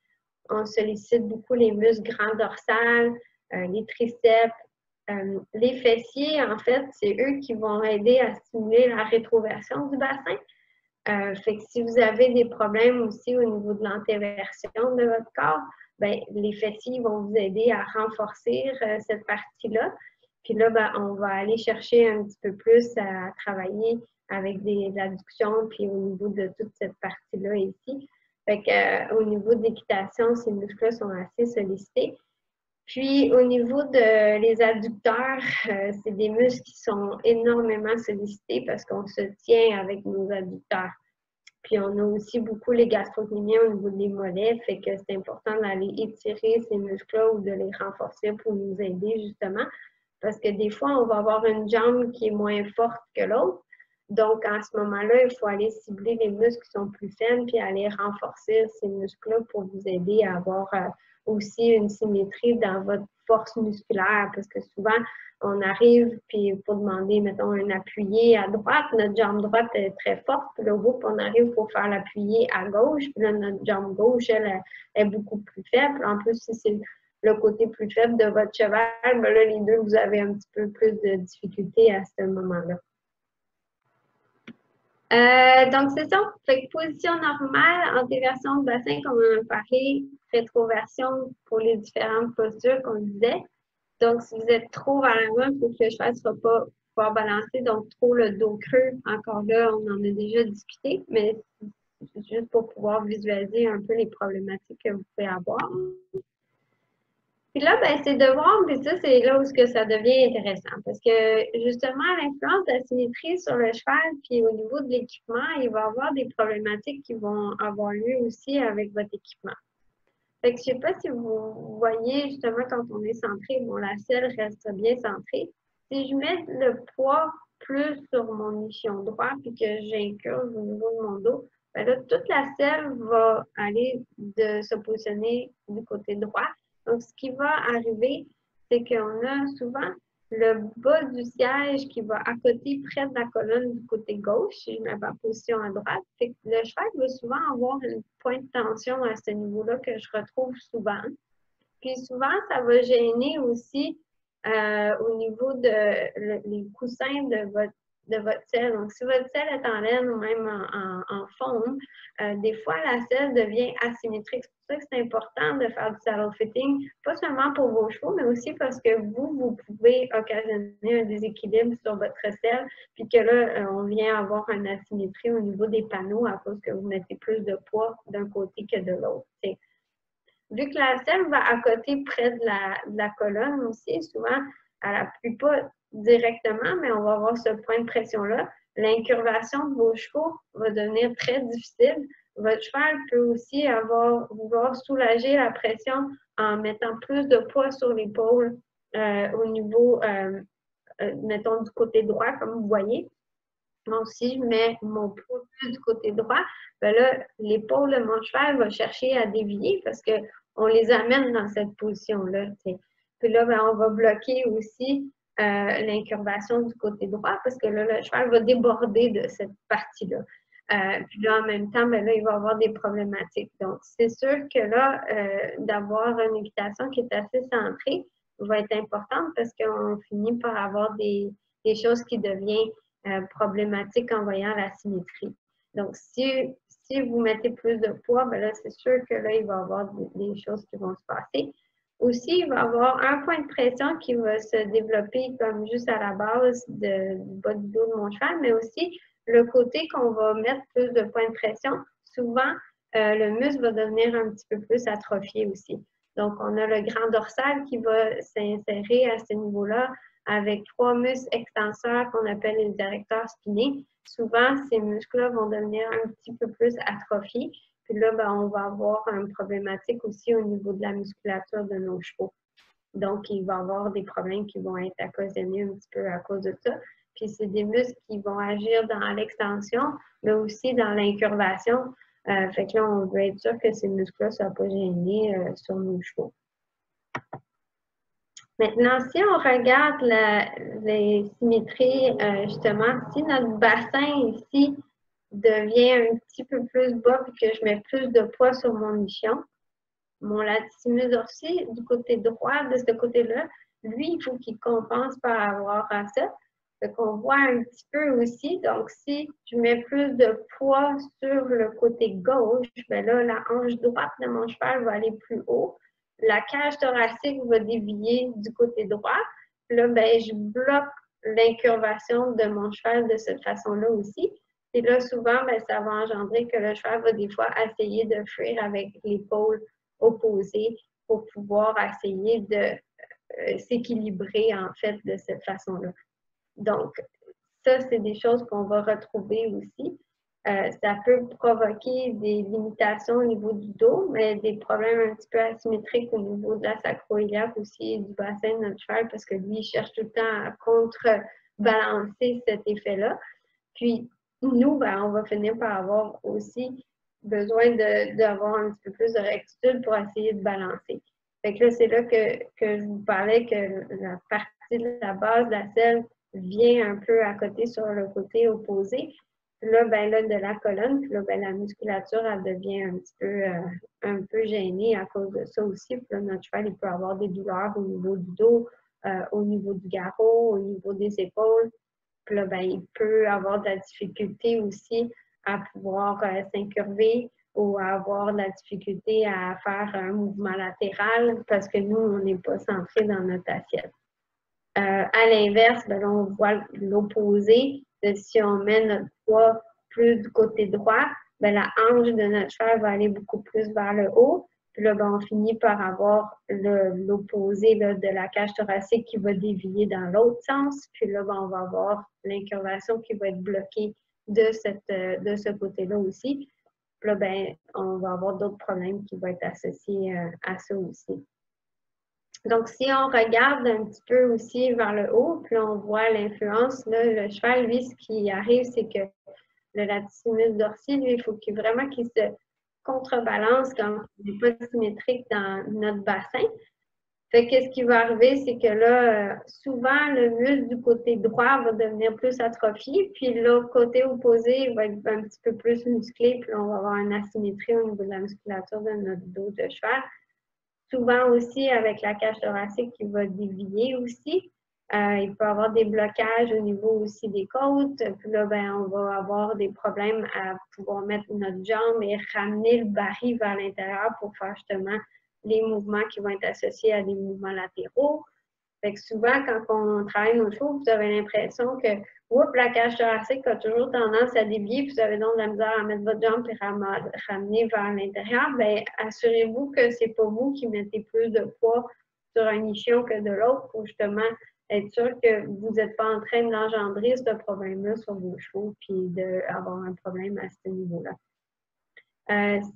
On sollicite beaucoup les muscles grands dorsales, les triceps, les fessiers. En fait, c'est eux qui vont aider à stimuler la rétroversion du bassin. Fait que si vous avez des problèmes aussi au niveau de l'antéversion de votre corps, ben, les fessiers vont vous aider à renforcer cette partie-là. Puis là, ben, on va aller chercher un petit peu plus à travailler avec des adductions, puis au niveau de toute cette partie-là ici. Fait que, au niveau de l'équitation, ces muscles-là sont assez sollicités. Puis, au niveau de les adducteurs, c'est des muscles qui sont énormément sollicités parce qu'on se tient avec nos adducteurs. Puis, on a aussi beaucoup les gastrocnémiens au niveau des mollets, fait que c'est important d'aller étirer ces muscles-là ou de les renforcer pour nous aider, justement. Parce que des fois, on va avoir une jambe qui est moins forte que l'autre. Donc, à ce moment-là, il faut aller cibler les muscles qui sont plus faibles puis aller renforcer ces muscles-là pour vous aider à avoir aussi une symétrie dans votre force musculaire. Parce que souvent, on arrive puis pour demander, mettons, un appuyé à droite, notre jambe droite est très forte. Puis là, on arrive pour faire l'appuyé à gauche. Puis là, notre jambe gauche, elle est beaucoup plus faible. En plus, si c'est le côté plus faible de votre cheval, ben là, les deux, vous avez un petit peu plus de difficulté à ce moment-là. Donc, c'est ça. Fait que position normale, antéversion de bassin, comme on a parlé, rétroversion pour les différentes postures qu'on disait. Donc, si vous êtes trop vers l'avant, il faut que le cheval ne soit pas pouvoir balancer, donc trop le dos creux. Encore là, on en a déjà discuté, mais c'est juste pour pouvoir visualiser un peu les problématiques que vous pouvez avoir. Puis là, ben, c'est de voir, puis ça, c'est là où ça devient intéressant. Parce que justement, l'influence de la symétrie sur le cheval, puis au niveau de l'équipement, il va y avoir des problématiques qui vont avoir lieu aussi avec votre équipement. Fait que je ne sais pas si vous voyez justement quand on est centré, bon, la selle reste bien centrée. Si je mets le poids plus sur mon ischion droit, puis que j'incurve au niveau de mon dos, ben là, toute la selle va aller se positionner du côté droit. Donc, ce qui va arriver, c'est qu'on a souvent le bas du siège qui va à côté, près de la colonne du côté gauche, si je mets ma position à droite. Fait que le cheval va souvent avoir une pointe de tension à ce niveau-là que je retrouve souvent. Puis souvent, ça va gêner aussi au niveau les coussins de votre selle. Donc, si votre selle est en laine ou même en foam, des fois, la selle devient asymétrique. C'est pour ça que c'est important de faire du saddle fitting, pas seulement pour vos chevaux, mais aussi parce que vous pouvez occasionner un déséquilibre sur votre selle, puis que là, on vient avoir une asymétrie au niveau des panneaux à cause que vous mettez plus de poids d'un côté que de l'autre. Vu que la selle va à côté près de la colonne aussi, souvent, elle n'appuie pas directement, mais on va avoir ce point de pression-là. L'incurvation de vos chevaux va devenir très difficile. Votre cheval peut aussi vouloir soulager la pression en mettant plus de poids sur l'épaule au niveau, mettons, du côté droit, comme vous voyez. Donc, si je mets mon poids plus du côté droit, ben là, l'épaule de mon cheval va chercher à dévier parce qu'on les amène dans cette position-là. Puis là, ben, on va bloquer aussi l'incurvation du côté droit parce que là, le cheval va déborder de cette partie-là. Puis là, en même temps, ben là, il va avoir des problématiques. Donc, c'est sûr que là, d'avoir une équitation qui est assez centrée va être importante parce qu'on finit par avoir des choses qui deviennent problématiques en voyant la symétrie. Donc, si vous mettez plus de poids, ben là, c'est sûr que là, il va y avoir des choses qui vont se passer. Aussi, il va y avoir un point de pression qui va se développer comme juste à la base du bas du dos de mon cheval, mais aussi le côté qu'on va mettre plus de points de pression, souvent, le muscle va devenir un petit peu plus atrophié aussi. Donc, on a le grand dorsal qui va s'insérer à ce niveau-là avec 3 muscles extenseurs qu'on appelle les érecteurs spinés. Souvent, ces muscles-là vont devenir un petit peu plus atrophiés. Puis là, ben, on va avoir une problématique aussi au niveau de la musculature de nos chevaux. Donc, il va y avoir des problèmes qui vont être occasionnés un petit peu à cause de ça. Puis, c'est des muscles qui vont agir dans l'extension, mais aussi dans l'incurvation. Fait que là, on veut être sûr que ces muscles-là ne soient pas gênés sur nos chevaux. Maintenant, si on regarde les symétries, justement, si notre bassin ici devient un petit peu plus bas et que je mets plus de poids sur mon ischion, mon latissimus dorsi du côté droit de ce côté-là, lui, il faut qu'il compense par avoir à ça. Fait qu'on voit un petit peu aussi. Donc, si je mets plus de poids sur le côté gauche, bien là, la hanche droite de mon cheval va aller plus haut. La cage thoracique va dévier du côté droit. Puis là, ben, je bloque l'incurvation de mon cheval de cette façon-là aussi. Et là, souvent, ben, ça va engendrer que le cheval va des fois essayer de fuir avec l'épaule opposée pour pouvoir essayer de s'équilibrer, en fait, de cette façon-là. Donc, ça, c'est des choses qu'on va retrouver aussi. Ça peut provoquer des limitations au niveau du dos, mais des problèmes un petit peu asymétriques au niveau de la sacro-iliaque aussi et du bassin de notre cheval parce que lui, il cherche tout le temps à contrebalancer cet effet-là. Puis, nous, ben, on va finir par avoir aussi besoin d'avoir un petit peu plus de rectitude pour essayer de balancer. Fait que là, c'est là que je vous parlais que la partie de la base de la selle vient un peu à côté sur le côté opposé. Puis là, ben là, de la colonne, puis là, ben, la musculature, elle devient un peu gênée à cause de ça aussi. Puis là, notre cheval, il peut avoir des douleurs au niveau du dos, au niveau du garrot, au niveau des épaules. Puis là, ben, il peut avoir de la difficulté aussi à pouvoir s'incurver ou à avoir de la difficulté à faire un mouvement latéral parce que nous, on n'est pas centré dans notre assiette. À l'inverse, ben là, on voit l'opposé. Si on met notre poids plus du côté droit, ben la hanche de notre cheval va aller beaucoup plus vers le haut. Puis là, ben, on finit par avoir l'opposé de la cage thoracique qui va dévier dans l'autre sens. Puis là, ben, on va avoir l'incurvation qui va être bloquée de ce côté-là aussi. Puis là, ben, on va avoir d'autres problèmes qui vont être associés à ça aussi. Donc, si on regarde un petit peu aussi vers le haut, puis on voit l'influence, là, le cheval, lui, ce qui arrive, c'est que le latissimus dorsi, lui, il faut vraiment qu'il se contrebalance quand il n'est pas symétrique dans notre bassin. Fait que ce qui va arriver, c'est que là, souvent, le muscle du côté droit va devenir plus atrophié, puis l'autre côté opposé il va être un petit peu plus musclé, puis on va avoir une asymétrie au niveau de la musculature de notre dos de cheval. Souvent aussi avec la cage thoracique qui va dévier aussi. Il peut y avoir des blocages au niveau aussi des côtes. Puis là, ben, on va avoir des problèmes à pouvoir mettre notre jambe et ramener le baril vers l'intérieur pour faire justement les mouvements qui vont être associés à des mouvements latéraux. Fait que souvent, quand on travaille nos chevaux, vous avez l'impression que la cage thoracique a toujours tendance à dévier, puis vous avez donc de la misère à mettre votre jambe et ramener vers l'intérieur. Bien, assurez-vous que ce n'est pas vous qui mettez plus de poids sur un ischion que de l'autre pour justement être sûr que vous n'êtes pas en train d'engendrer ce problème-là sur vos chevaux puis d'avoir un problème à ce niveau-là.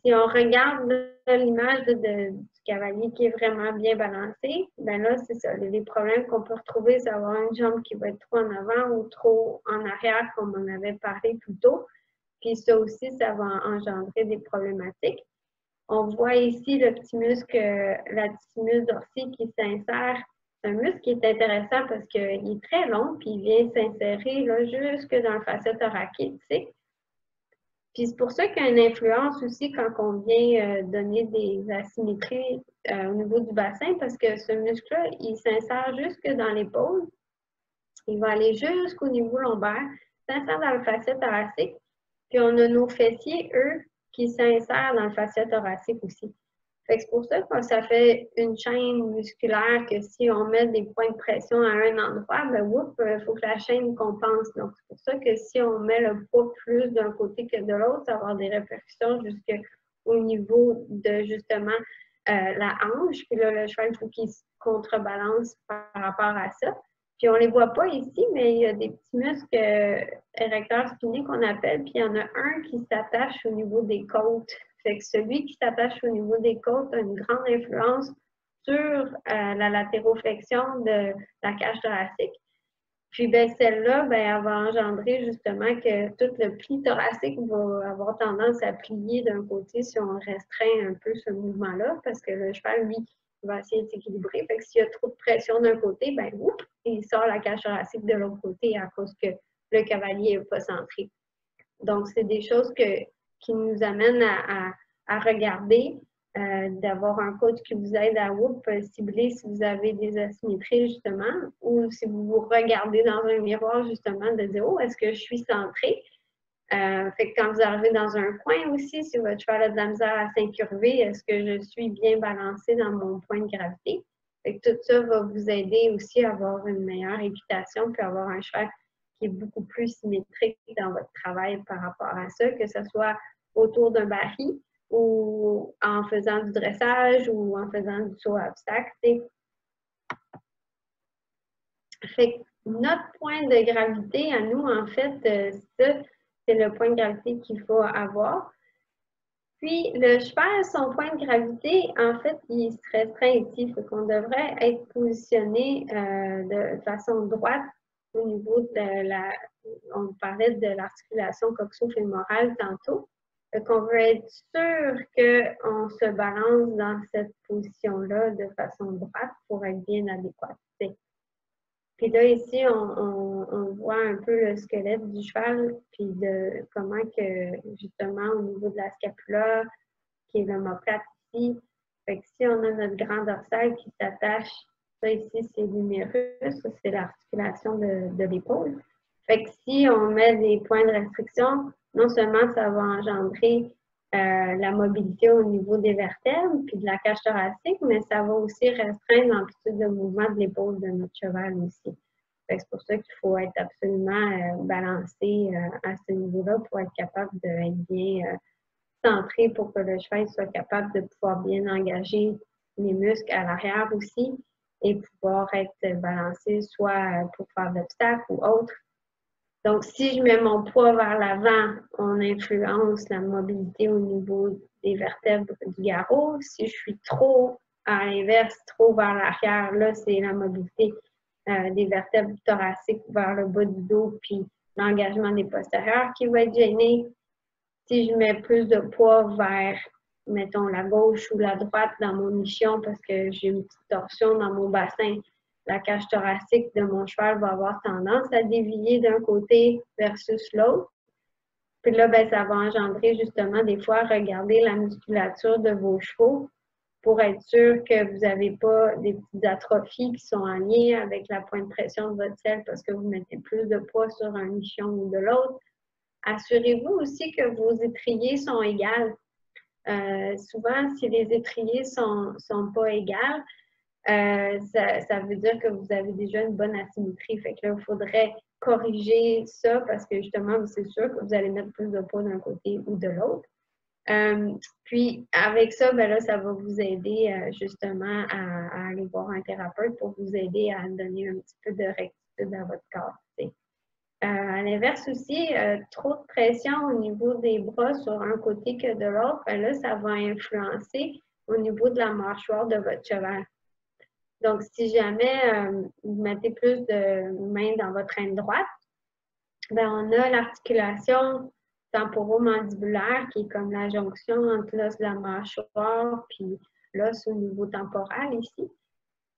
Si on regarde l'image du cavalier qui est vraiment bien balancé, ben là, c'est ça. Les problèmes qu'on peut retrouver, c'est avoir une jambe qui va être trop en avant ou trop en arrière, comme on avait parlé plus tôt. Puis ça aussi, ça va engendrer des problématiques. On voit ici le petit muscle latissimus dorsi qui s'insère. C'est un muscle qui est intéressant parce qu'il est très long, puis il vient s'insérer jusque dans le fascia thoracique. Puis c'est pour ça qu'il y a une influence aussi quand on vient donner des asymétries au niveau du bassin, parce que ce muscle-là, il s'insère jusque dans l'épaule. Il va aller jusqu'au niveau lombaire, s'insère dans le fascia thoracique. Puis on a nos fessiers, eux, qui s'insèrent dans le fascia thoracique aussi. C'est pour ça que ça fait une chaîne musculaire que si on met des points de pression à un endroit, ben il faut que la chaîne compense. Donc, c'est pour ça que si on met le poids plus d'un côté que de l'autre, ça va avoir des répercussions jusqu'au niveau de justement la hanche. Puis là, le cheval, il faut qu'il se contrebalance par rapport à ça. Puis on ne les voit pas ici, mais il y a des petits muscles érecteurs spinés qu'on appelle, puis il y en a un qui s'attache au niveau des côtes. Fait que celui qui s'attache au niveau des côtes a une grande influence la latéroflexion de la cage thoracique. Puis ben, celle-là, ben, elle va engendrer justement que tout le pli thoracique va avoir tendance à plier d'un côté si on restreint un peu ce mouvement-là, parce que le cheval, lui, va essayer de s'équilibrer. Fait que s'il y a trop de pression d'un côté, ben, oups, il sort la cage thoracique de l'autre côté à cause que le cavalier n'est pas centré. Donc, c'est des choses qui nous amènent à regarder, d'avoir un coach qui vous aide à cibler si vous avez des asymétries, justement, ou si vous vous regardez dans un miroir, justement, de dire « Oh, est-ce que je suis centrée? » Fait que quand vous arrivez dans un coin aussi, si votre cheval a de la misère à s'incurver, est-ce que je suis bien balancée dans mon point de gravité? Fait que tout ça va vous aider aussi à avoir une meilleure équitation puis avoir un cheval qui est beaucoup plus symétrique dans votre travail par rapport à ça, que ce soit autour d'un baril ou en faisant du dressage ou en faisant du saut à obstacle. Fait que notre point de gravité à nous, en fait, c'est le point de gravité qu'il faut avoir. Puis, le cheval, son point de gravité, en fait, il se restreint ici. Fait qu'on devrait être positionné de façon droite au niveau de on parlait de l'articulation coxo-fémorale tantôt. Fait qu'on veut être sûr qu'on se balance dans cette position-là de façon droite pour être bien adéquat. Puis là, ici, on voit un peu le squelette du cheval, puis de comment que, justement, au niveau de la scapula, qui est l'omoplate ici, fait que si on a notre grand dorsal qui s'attache, ça ici, c'est l'humérus, ça c'est l'articulation de l'épaule. Fait que si on met des points de restriction, non seulement ça va engendrer la mobilité au niveau des vertèbres puis de la cage thoracique, mais ça va aussi restreindre l'amplitude de mouvement de l'épaule de notre cheval aussi. C'est pour ça qu'il faut être absolument balancé à ce niveau-là pour être capable d'être bien centré pour que le cheval soit capable de pouvoir bien engager les muscles à l'arrière aussi et pouvoir être balancé soit pour faire de l'obstacle ou autre. Donc, si je mets mon poids vers l'avant, on influence la mobilité au niveau des vertèbres du garrot. Si je suis trop à l'inverse, trop vers l'arrière, là, c'est la mobilité des vertèbres thoraciques vers le bas du dos, puis l'engagement des postérieurs qui va être gêné. Si je mets plus de poids vers, mettons, la gauche ou la droite dans mon nichon parce que j'ai une petite torsion dans mon bassin, la cage thoracique de mon cheval va avoir tendance à dévier d'un côté versus l'autre. Puis là, ben, ça va engendrer justement des fois, regarder la musculature de vos chevaux pour être sûr que vous n'avez pas des petites atrophies qui sont en lien avec la pointe de pression de votre selle parce que vous mettez plus de poids sur un nichon ou de l'autre. Assurez-vous aussi que vos étriers sont égales. Souvent, si les étriers ne sont pas égales, ça veut dire que vous avez déjà une bonne asymétrie. Fait que là, il faudrait corriger ça parce que justement, c'est sûr que vous allez mettre plus de poids d'un côté ou de l'autre. Puis, avec ça, ben là, ça va vous aider justement à aller voir un thérapeute pour vous aider à donner un petit peu de rectitude à votre corps. À l'inverse aussi, trop de pression au niveau des bras sur un côté que de l'autre, ben là, ça va influencer au niveau de la mâchoire de votre cheval. Donc, si jamais vous mettez plus de mains dans votre aine droite, ben on a l'articulation temporomandibulaire qui est comme la jonction entre l'os de la mâchoire puis l'os au niveau temporal ici.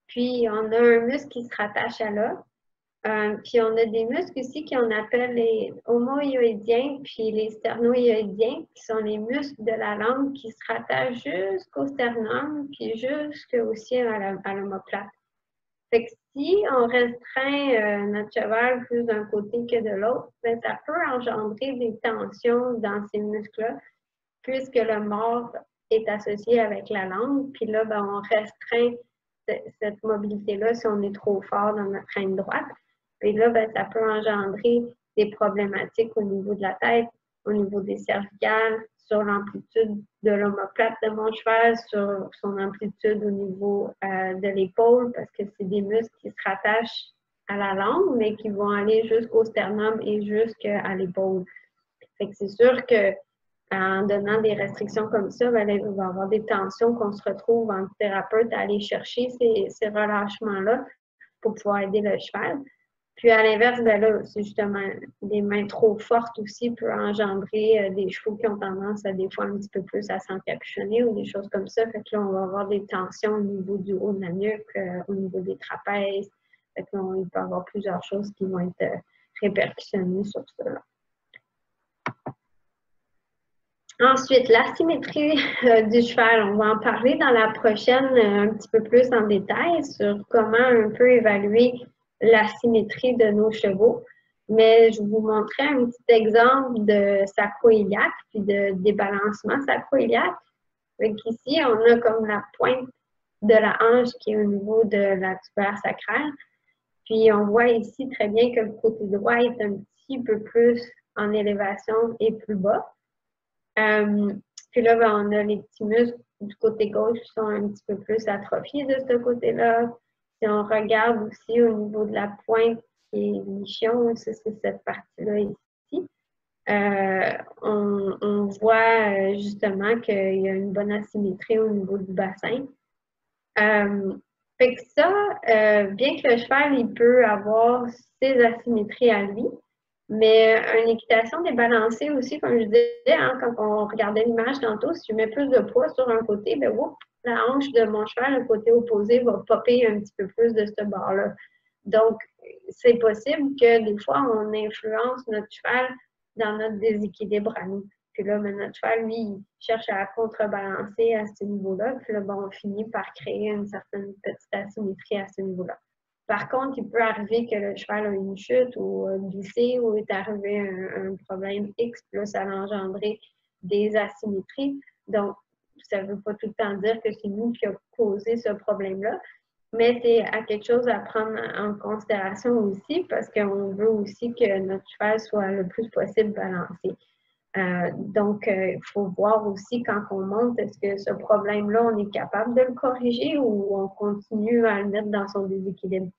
Puis, on a un muscle qui se rattache à l'os. Puis on a des muscles aussi qu'on appelle les homohyoïdiens puis les sternohyoïdiens, qui sont les muscles de la langue qui se rattachent jusqu'au sternum, puis jusqu'aussi à l'omoplate. Fait que si on restreint notre cheval plus d'un côté que de l'autre, ben, ça peut engendrer des tensions dans ces muscles-là, puisque le mort est associé avec la langue, puis là, ben, on restreint cette mobilité-là si on est trop fort dans notre aine droite. Et là, ben, ça peut engendrer des problématiques au niveau de la tête, au niveau des cervicales, sur l'amplitude de l'omoplate de mon cheval, sur son amplitude au niveau de l'épaule, parce que c'est des muscles qui se rattachent à la langue, mais qui vont aller jusqu'au sternum et jusqu'à l'épaule. Fait que c'est sûr que en donnant des restrictions comme ça, ben, il va y avoir des tensions qu'on se retrouve en thérapeute à aller chercher ces relâchements-là pour pouvoir aider le cheval. Puis à l'inverse, ben là, c'est justement des mains trop fortes aussi peut engendrer des chevaux qui ont tendance à des fois un petit peu plus à s'encapuchonner ou des choses comme ça. Fait que là, on va avoir des tensions au niveau du haut de la nuque, au niveau des trapèzes. Fait que là, il peut y avoir plusieurs choses qui vont être répercussionnées sur cela. Ensuite, l'asymétrie du cheval. On va en parler dans la prochaine un petit peu plus en détail sur comment un peu évaluer l'asymétrie de nos chevaux. Mais je vais vous montrer un petit exemple de sacro-iliaque puis de débalancement sacro-iliaque. Ici, on a comme la pointe de la hanche qui est au niveau de la tubère sacraire. Puis on voit ici très bien que le côté droit est un petit peu plus en élévation et plus bas. Puis là, ben, on a les petits muscles du côté gauche qui sont un petit peu plus atrophiés de ce côté-là. Si on regarde aussi au niveau de la pointe qui est l'ischon, ça c'est cette partie-là ici, on voit justement qu'il y a une bonne asymétrie au niveau du bassin. Fait que ça, bien que le cheval, il peut avoir ses asymétries à lui, mais une équitation débalancée aussi, comme je disais, hein, quand on regardait l'image tantôt, si je mets plus de poids sur un côté, ben, whoop, la hanche de mon cheval, le côté opposé, va popper un petit peu plus de ce bord-là. Donc, c'est possible que des fois, on influence notre cheval dans notre déséquilibre à nous. Puis là, ben, notre cheval, lui, il cherche à contrebalancer à ce niveau-là. Puis là, bon, on finit par créer une certaine petite asymétrie à ce niveau-là. Par contre, il peut arriver que le cheval a une chute ou a glissé ou est arrivé un problème X, puis là, ça a engendré des asymétries. Donc, ça ne veut pas tout le temps dire que c'est nous qui avons causé ce problème-là, mais c'est à quelque chose à prendre en considération aussi parce qu'on veut aussi que notre cheval soit le plus possible balancé. Donc, il faut voir aussi quand on monte, est-ce que ce problème-là, on est capable de le corriger ou on continue à le mettre dans son déséquilibre.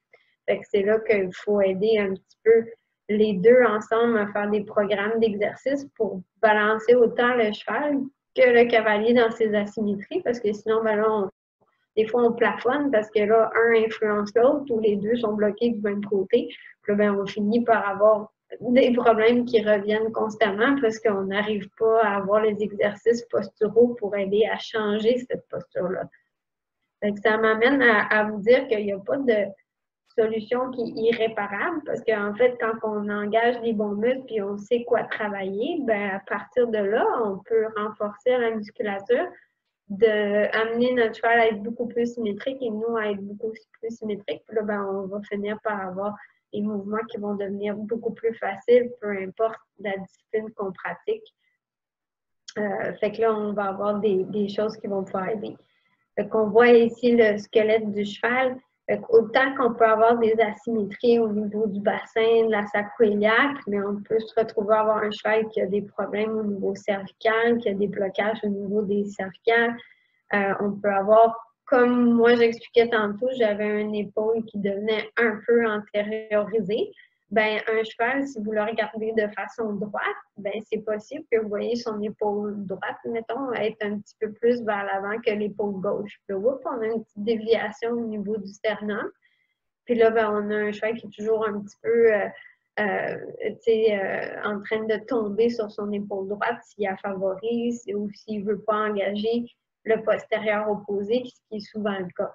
Fait que c'est là qu'il faut aider un petit peu les deux ensemble à faire des programmes d'exercice pour balancer autant le cheval que le cavalier dans ses asymétries, parce que sinon, ben là, des fois, on plafonne parce que là, un influence l'autre ou les deux sont bloqués du même côté. Puis là, ben, on finit par avoir des problèmes qui reviennent constamment parce qu'on n'arrive pas à avoir les exercices posturaux pour aider à changer cette posture-là. Ça m'amène à vous dire qu'il n'y a pas de solution qui est irréparable parce qu'en fait, quand on engage les bons muscles et on sait quoi travailler, ben, à partir de là, on peut renforcer la musculature, amener notre cheval à être beaucoup plus symétrique et nous à être beaucoup plus symétriques. Puis là, ben, on va finir par avoir des mouvements qui vont devenir beaucoup plus faciles, peu importe la discipline qu'on pratique. Fait que là, on va avoir des choses qui vont pouvoir aider. Fait qu'on voit ici le squelette du cheval. Autant qu'on peut avoir des asymétries au niveau du bassin, de la sacro-iliaque, mais on peut se retrouver à avoir un cheval qui a des problèmes au niveau cervical, qui a des blocages au niveau des cervicales. On peut avoir, comme moi j'expliquais tantôt, j'avais une épaule qui devenait un peu antériorisée. Ben, un cheval, si vous le regardez de façon droite, ben, c'est possible que vous voyez son épaule droite, mettons, être un petit peu plus vers l'avant que l'épaule gauche. Puis, whoop, on a une petite déviation au niveau du sternum. Puis là, ben, on a un cheval qui est toujours un petit peu en train de tomber sur son épaule droite s'il la favorise ou s'il ne veut pas engager le postérieur opposé, ce qui est souvent le cas.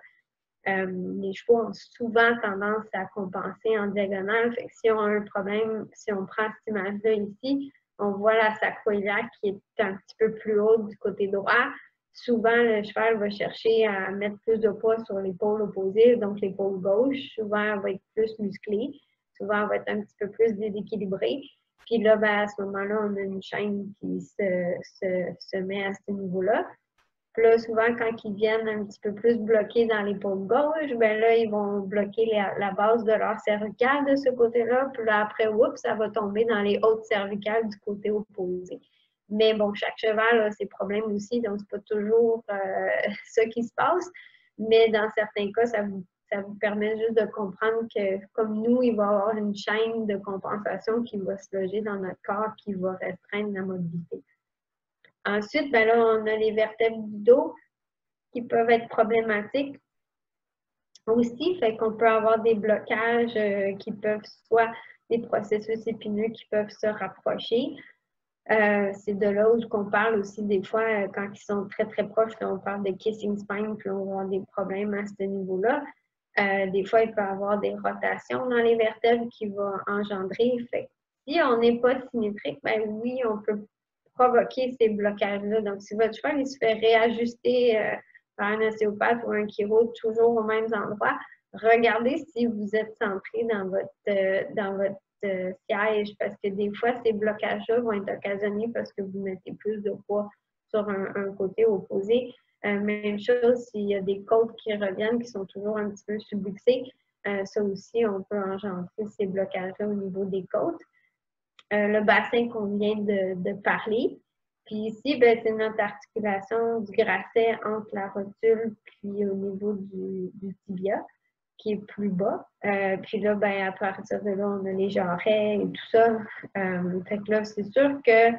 Les chevaux ont souvent tendance à compenser en diagonale. Fait que si on a un problème, si on prend cette image-là ici, on voit la sacro-iliaque qui est un petit peu plus haute du côté droit. Souvent, le cheval va chercher à mettre plus de poids sur l'épaule opposée, donc l'épaule gauche. Souvent, elle va être plus musclée. Souvent, elle va être un petit peu plus déséquilibrée. Puis là, ben, à ce moment-là, on a une chaîne qui se met à ce niveau-là. Puis là, souvent, quand ils viennent un petit peu plus bloqués dans l'épaule gauche, ben là, ils vont bloquer la base de leur cervicale de ce côté-là. Puis là, après, oups, ça va tomber dans les hautes cervicales du côté opposé. Mais bon, chaque cheval a ses problèmes aussi, donc c'est pas toujours ce qui se passe. Mais dans certains cas, ça vous permet juste de comprendre que, comme nous, il va y avoir une chaîne de compensation qui va se loger dans notre corps, qui va restreindre la mobilité. Ensuite, ben là, on a les vertèbres du dos qui peuvent être problématiques aussi, fait qu'on peut avoir des blocages qui peuvent soit des processus épineux qui peuvent se rapprocher. C'est de là où on parle aussi des fois, quand ils sont très très proches, là, on parle de kissing spine, puis on va avoir des problèmes à ce niveau-là. Des fois, il peut y avoir des rotations dans les vertèbres qui vont engendrer. Fait que si on n'est pas symétrique, ben oui, on peut provoquer ces blocages-là. Donc, si votre cheval il se fait réajuster par un ostéopathe ou un chiro toujours aux mêmes endroits, regardez si vous êtes centré dans votre siège, parce que des fois, ces blocages-là vont être occasionnés parce que vous mettez plus de poids sur un côté opposé. Même chose s'il y a des côtes qui reviennent, qui sont toujours un petit peu subluxées. Ça aussi, on peut engendrer ces blocages-là au niveau des côtes. Le bassin qu'on vient de parler. Puis ici, ben, c'est notre articulation du grasset entre la rotule puis au niveau du tibia, qui est plus bas. Puis là, ben, à partir de là, on a les jarrets et tout ça. Fait que là, c'est sûr que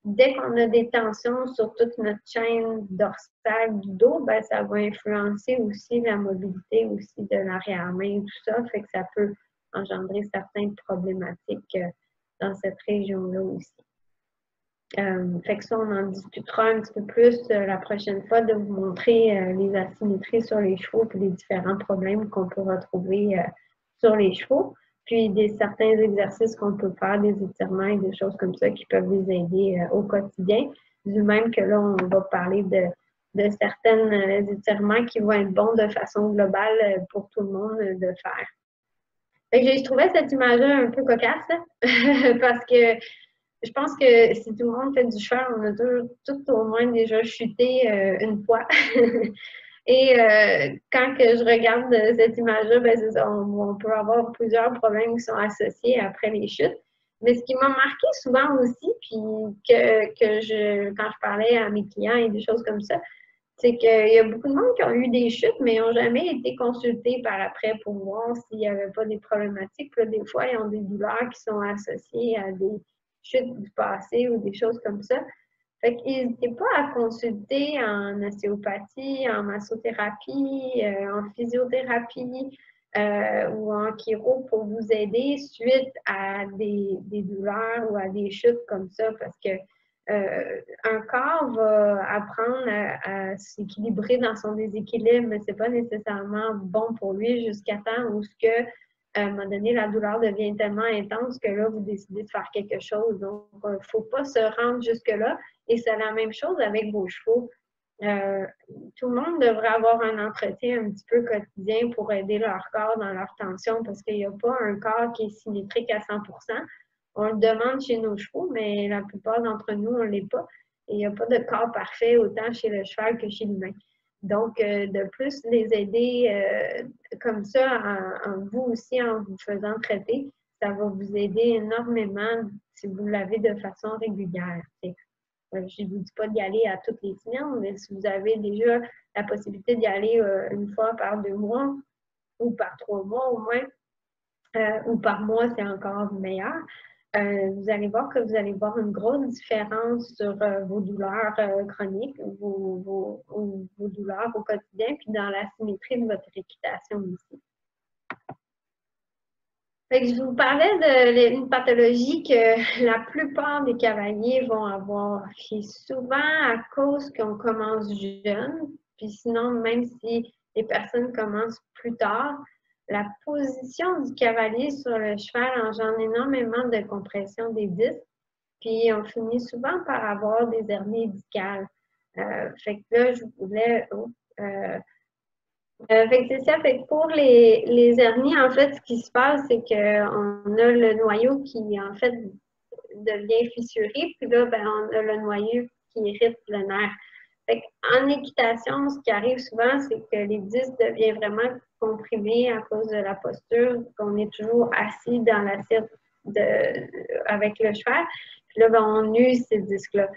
dès qu'on a des tensions sur toute notre chaîne dorsale du dos, ben, ça va influencer aussi la mobilité aussi de l'arrière-main et tout ça. Fait que ça peut engendrer certaines problématiques dans cette région-là aussi. Fait que ça, on en discutera un petit peu plus la prochaine fois, de vous montrer les asymétries sur les chevaux et les différents problèmes qu'on peut retrouver sur les chevaux. Puis certains exercices qu'on peut faire, des étirements et des choses comme ça qui peuvent les aider au quotidien. Du même que là, on va parler de certains étirements qui vont être bons de façon globale pour tout le monde de faire. Fait que je trouvais cette image-là un peu cocasse, parce que je pense que si tout le monde fait du cheval, on a tout au moins déjà chuté une fois. Et quand que je regarde cette image-là, ben, on peut avoir plusieurs problèmes qui sont associés après les chutes. Mais ce qui m'a marqué souvent aussi, puis quand je parlais à mes clients et des choses comme ça, c'est qu'il y a beaucoup de monde qui ont eu des chutes, mais ils n'ont jamais été consultés par après pour voir s'il n'y avait pas des problématiques. Là, des fois, ils ont des douleurs qui sont associées à des chutes du passé ou des choses comme ça. Fait n'hésitez pas à consulter en ostéopathie, en massothérapie, en physiothérapie ou en chiro pour vous aider suite à des douleurs ou à des chutes comme ça, parce que un corps va apprendre à s'équilibrer dans son déséquilibre, mais ce n'est pas nécessairement bon pour lui jusqu'à temps où à un moment donné, la douleur devient tellement intense que là, vous décidez de faire quelque chose. Donc, il ne faut pas se rendre jusque-là. Et c'est la même chose avec vos chevaux. Tout le monde devrait avoir un entretien un petit peu quotidien pour aider leur corps dans leur tension, parce qu'il n'y a pas un corps qui est symétrique à 100%. On le demande chez nos chevaux, mais la plupart d'entre nous, on ne l'est pas. Et il n'y a pas de corps parfait autant chez le cheval que chez l'humain. Donc, de plus les aider comme ça, vous aussi, en vous faisant traiter, ça va vous aider énormément si vous l'avez de façon régulière. Je ne vous dis pas d'y aller à toutes les semaines, mais si vous avez déjà la possibilité d'y aller une fois par 2 mois ou par 3 mois au moins, ou par mois, c'est encore meilleur. Vous allez voir que vous allez voir une grosse différence sur vos douleurs chroniques, vos douleurs au quotidien, puis dans la symétrie de votre équitation aussi. Fait que je vous parlais d'une pathologie que la plupart des cavaliers vont avoir, qui est souvent à cause qu'on commence jeune, puis sinon, même si les personnes commencent plus tard, la position du cavalier sur le cheval engendre énormément de compression des disques, puis on finit souvent par avoir des hernies discales. Fait que là, je voulais... fait que c'est ça. Fait que pour les hernies, en fait, ce qui se passe, c'est qu'on a le noyau qui, en fait, devient fissuré, puis là, ben, on a le noyau qui irrite le nerf. Fait en équitation, ce qui arrive souvent, c'est que les disques deviennent vraiment comprimés à cause de la posture, qu'on est toujours assis dans l'assiette avec le cheval. Puis là, ben, on use ces disques-là.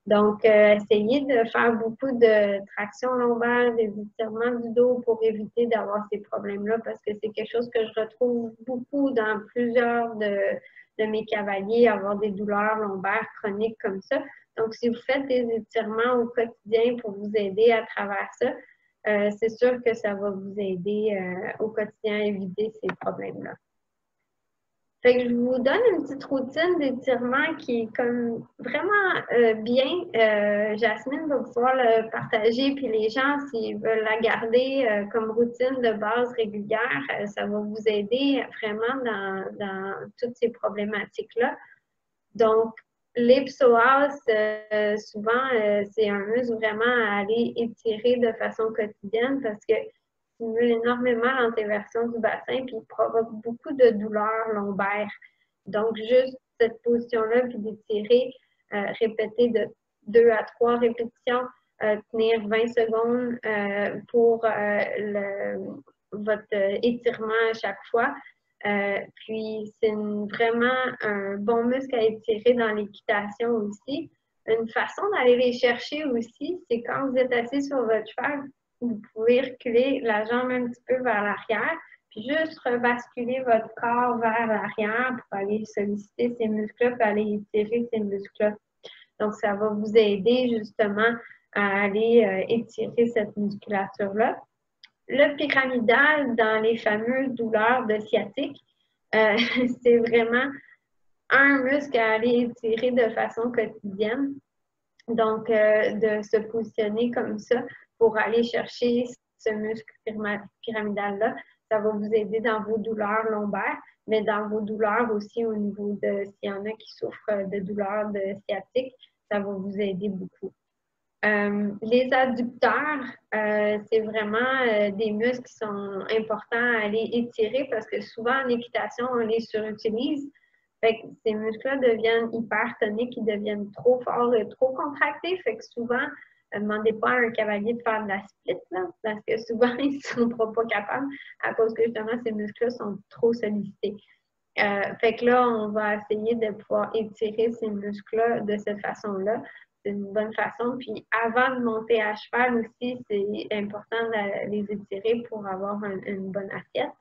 Donc, essayez de faire beaucoup de traction lombaire, des étirements du dos pour éviter d'avoir ces problèmes-là, parce que c'est quelque chose que je retrouve beaucoup dans plusieurs de mes cavaliers, avoir des douleurs lombaires chroniques comme ça, Donc, si vous faites des étirements au quotidien pour vous aider à travers ça, c'est sûr que ça va vous aider au quotidien à éviter ces problèmes-là. Fait que je vous donne une petite routine d'étirement qui est comme vraiment bien. Jasmine va pouvoir le partager, puis les gens, s'ils veulent la garder comme routine de base régulière, ça va vous aider vraiment dans toutes ces problématiques-là. Donc, les psoas, souvent, c'est un muscle vraiment à aller étirer de façon quotidienne parce que stimule énormément l'antéversion du bassin puis il provoque beaucoup de douleurs lombaires. Donc, juste cette position-là, puis d'étirer, répéter de 2 à 3 répétitions, tenir 20 secondes pour votre étirement à chaque fois. Puis, c'est vraiment un bon muscle à étirer dans l'équitation aussi. Une façon d'aller les chercher aussi, c'est quand vous êtes assis sur votre cheval, vous pouvez reculer la jambe un petit peu vers l'arrière, puis juste rebasculer votre corps vers l'arrière pour aller solliciter ces muscles-là, puis aller étirer ces muscles-là. Donc, ça va vous aider justement à aller étirer cette musculature-là. Le pyramidal dans les fameuses douleurs de sciatique, c'est vraiment un muscle à aller étirer de façon quotidienne. Donc, de se positionner comme ça pour aller chercher ce muscle pyramidal-là, ça va vous aider dans vos douleurs lombaires, mais dans vos douleurs aussi au niveau de, s'il y en a qui souffrent de douleurs de sciatique, ça va vous aider beaucoup. Les adducteurs, c'est vraiment des muscles qui sont importants à aller étirer parce que souvent en équitation, on les surutilise. Fait que ces muscles-là deviennent hypertoniques, ils deviennent trop forts et trop contractés. Fait que souvent, ne demandez pas à un cavalier de faire de la split, là, parce que souvent, ils ne seront pas capables à cause que justement, ces muscles-là sont trop sollicités. Fait que là, on va essayer de pouvoir étirer ces muscles-là de cette façon-là. C'est une bonne façon. Puis avant de monter à cheval aussi, c'est important de les étirer pour avoir une bonne assiette.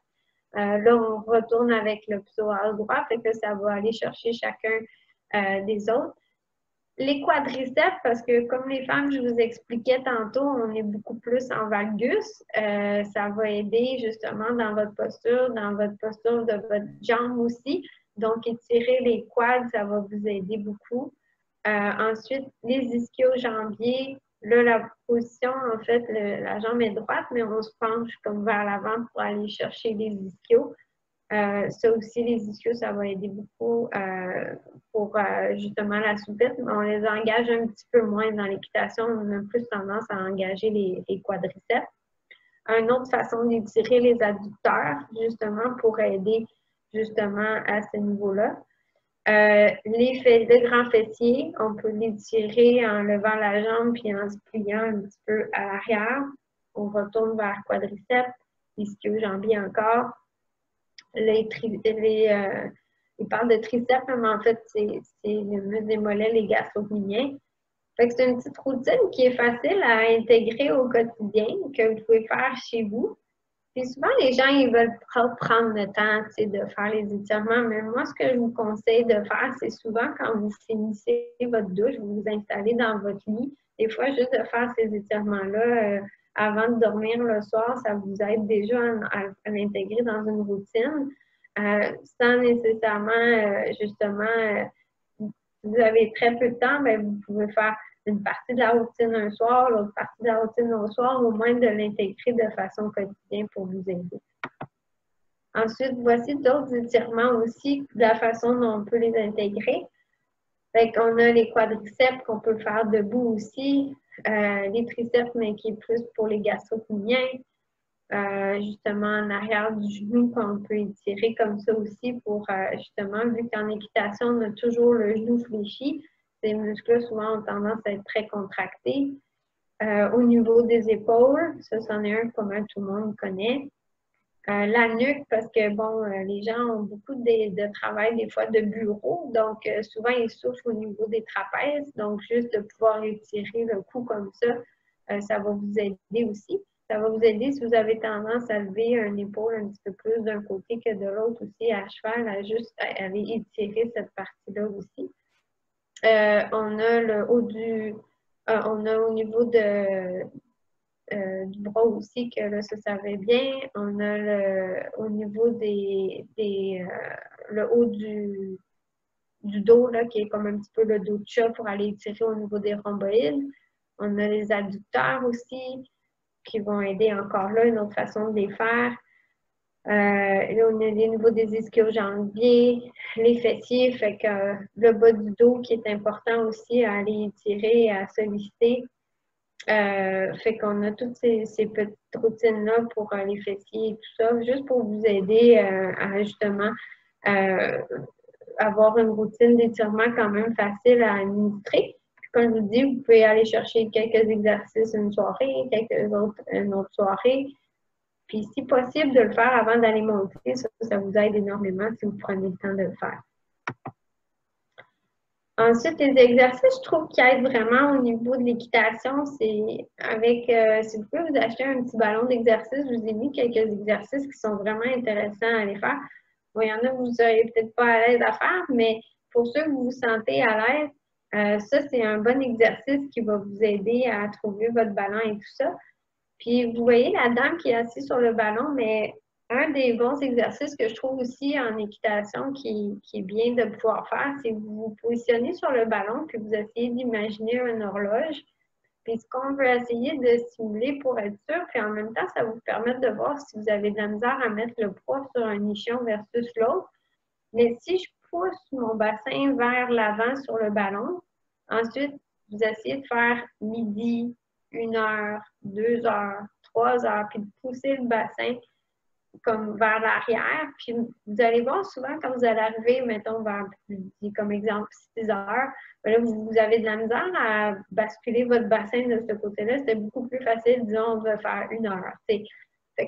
Là, on retourne avec le psoas droit, fait que ça va aller chercher chacun des autres. Les quadriceps, parce que comme les femmes, je vous expliquais tantôt, on est beaucoup plus en valgus. Ça va aider justement dans votre posture de votre jambe aussi. Donc, étirer les quads, ça va vous aider beaucoup. Ensuite, les ischio-jambiers. Là, la position, en fait, la jambe est droite, mais on se penche comme vers l'avant pour aller chercher les ischios. Ça aussi, les ischios, ça va aider beaucoup pour justement la souplesse, mais on les engage un petit peu moins dans l'équitation. On a plus tendance à engager les quadriceps. Une autre façon d'étirer les adducteurs, justement, pour aider justement à ce niveau-là. Le grand fessier, on peut l'étirer en levant la jambe puis en se pliant un petit peu à l'arrière. On retourne vers quadriceps, ischio-jambier encore. Ils parlent de triceps, mais en fait, c'est le muscle des mollets, les gastrocnémiens. Fait que c'est une petite routine qui est facile à intégrer au quotidien, que vous pouvez faire chez vous. Puis souvent, les gens, ils veulent prendre le temps de faire les étirements, mais moi, ce que je vous conseille de faire, c'est souvent quand vous finissez votre douche, vous vous installez dans votre lit, des fois, juste de faire ces étirements-là avant de dormir le soir, ça vous aide déjà à l'intégrer dans une routine, sans nécessairement, justement, si vous avez très peu de temps, bien, vous pouvez faire une partie de la routine un soir, l'autre partie de la routine l'autre soir, au moins de l'intégrer de façon quotidienne pour vous aider. Ensuite, voici d'autres étirements aussi, de la façon dont on peut les intégrer. Fait qu'on a les quadriceps qu'on peut faire debout aussi, les triceps, mais qui est plus pour les gastrocnémiens, justement en arrière du genou qu'on peut étirer comme ça aussi pour justement, vu qu'en équitation, on a toujours le genou fléchi, ces muscles-là souvent ont tendance à être très contractés. Au niveau des épaules, ça, c'en est un que pas mal tout le monde connaît. La nuque, parce que, bon, les gens ont beaucoup de travail, des fois, de bureau. Donc, souvent, ils souffrent au niveau des trapèzes. Donc, juste de pouvoir étirer le cou comme ça, ça va vous aider aussi. Ça va vous aider si vous avez tendance à lever une épaule un petit peu plus d'un côté que de l'autre aussi à cheval, à juste aller étirer cette partie-là aussi. On a le haut on a au niveau du bras aussi, que là, ça va bien. On a au niveau le haut du dos, là, qui est comme un petit peu le dos de chat pour aller étirer au niveau des rhomboïdes. On a les adducteurs aussi, qui vont aider encore là, une autre façon de les faire. Là, on a les niveaux des ischio-jambiers, les fessiers, fait que le bas du dos qui est important aussi à aller étirer, à solliciter. Fait qu'on a toutes ces petites routines-là pour les fessiers et tout ça, juste pour vous aider à justement avoir une routine d'étirement quand même facile à administrer. Puis, comme je vous dis, vous pouvez aller chercher quelques exercices une soirée, quelques autres une autre soirée. Puis, si possible, de le faire avant d'aller monter, ça vous aide énormément si vous prenez le temps de le faire. Ensuite, les exercices, je trouve qui aident vraiment au niveau de l'équitation, c'est avec, si vous pouvez vous acheter un petit ballon d'exercice, je vous ai mis quelques exercices qui sont vraiment intéressants à aller faire. Bon, il y en a que vous ne seriez peut-être pas à l'aise à faire, mais pour ceux que vous vous sentez à l'aise, ça, c'est un bon exercice qui va vous aider à trouver votre ballon et tout ça. Puis, vous voyez la dame qui est assise sur le ballon, mais un des bons exercices que je trouve aussi en équitation qui est bien de pouvoir faire, c'est que vous vous positionnez sur le ballon puis vous essayez d'imaginer une horloge. Puis ce qu'on veut essayer de simuler pour être sûr, puis en même temps, ça va vous permettre de voir si vous avez de la misère à mettre le poids sur un nichon versus l'autre. Mais si je pousse mon bassin vers l'avant sur le ballon, ensuite, vous essayez de faire midi, 1 heure, 2 heures, 3 heures, puis de pousser le bassin comme vers l'arrière. Puis vous allez voir souvent quand vous allez arriver, mettons, vers, comme exemple, 6 heures, là, vous avez de la misère à basculer votre bassin de ce côté-là. C'est beaucoup plus facile, disons, de faire 1 heure. Fait que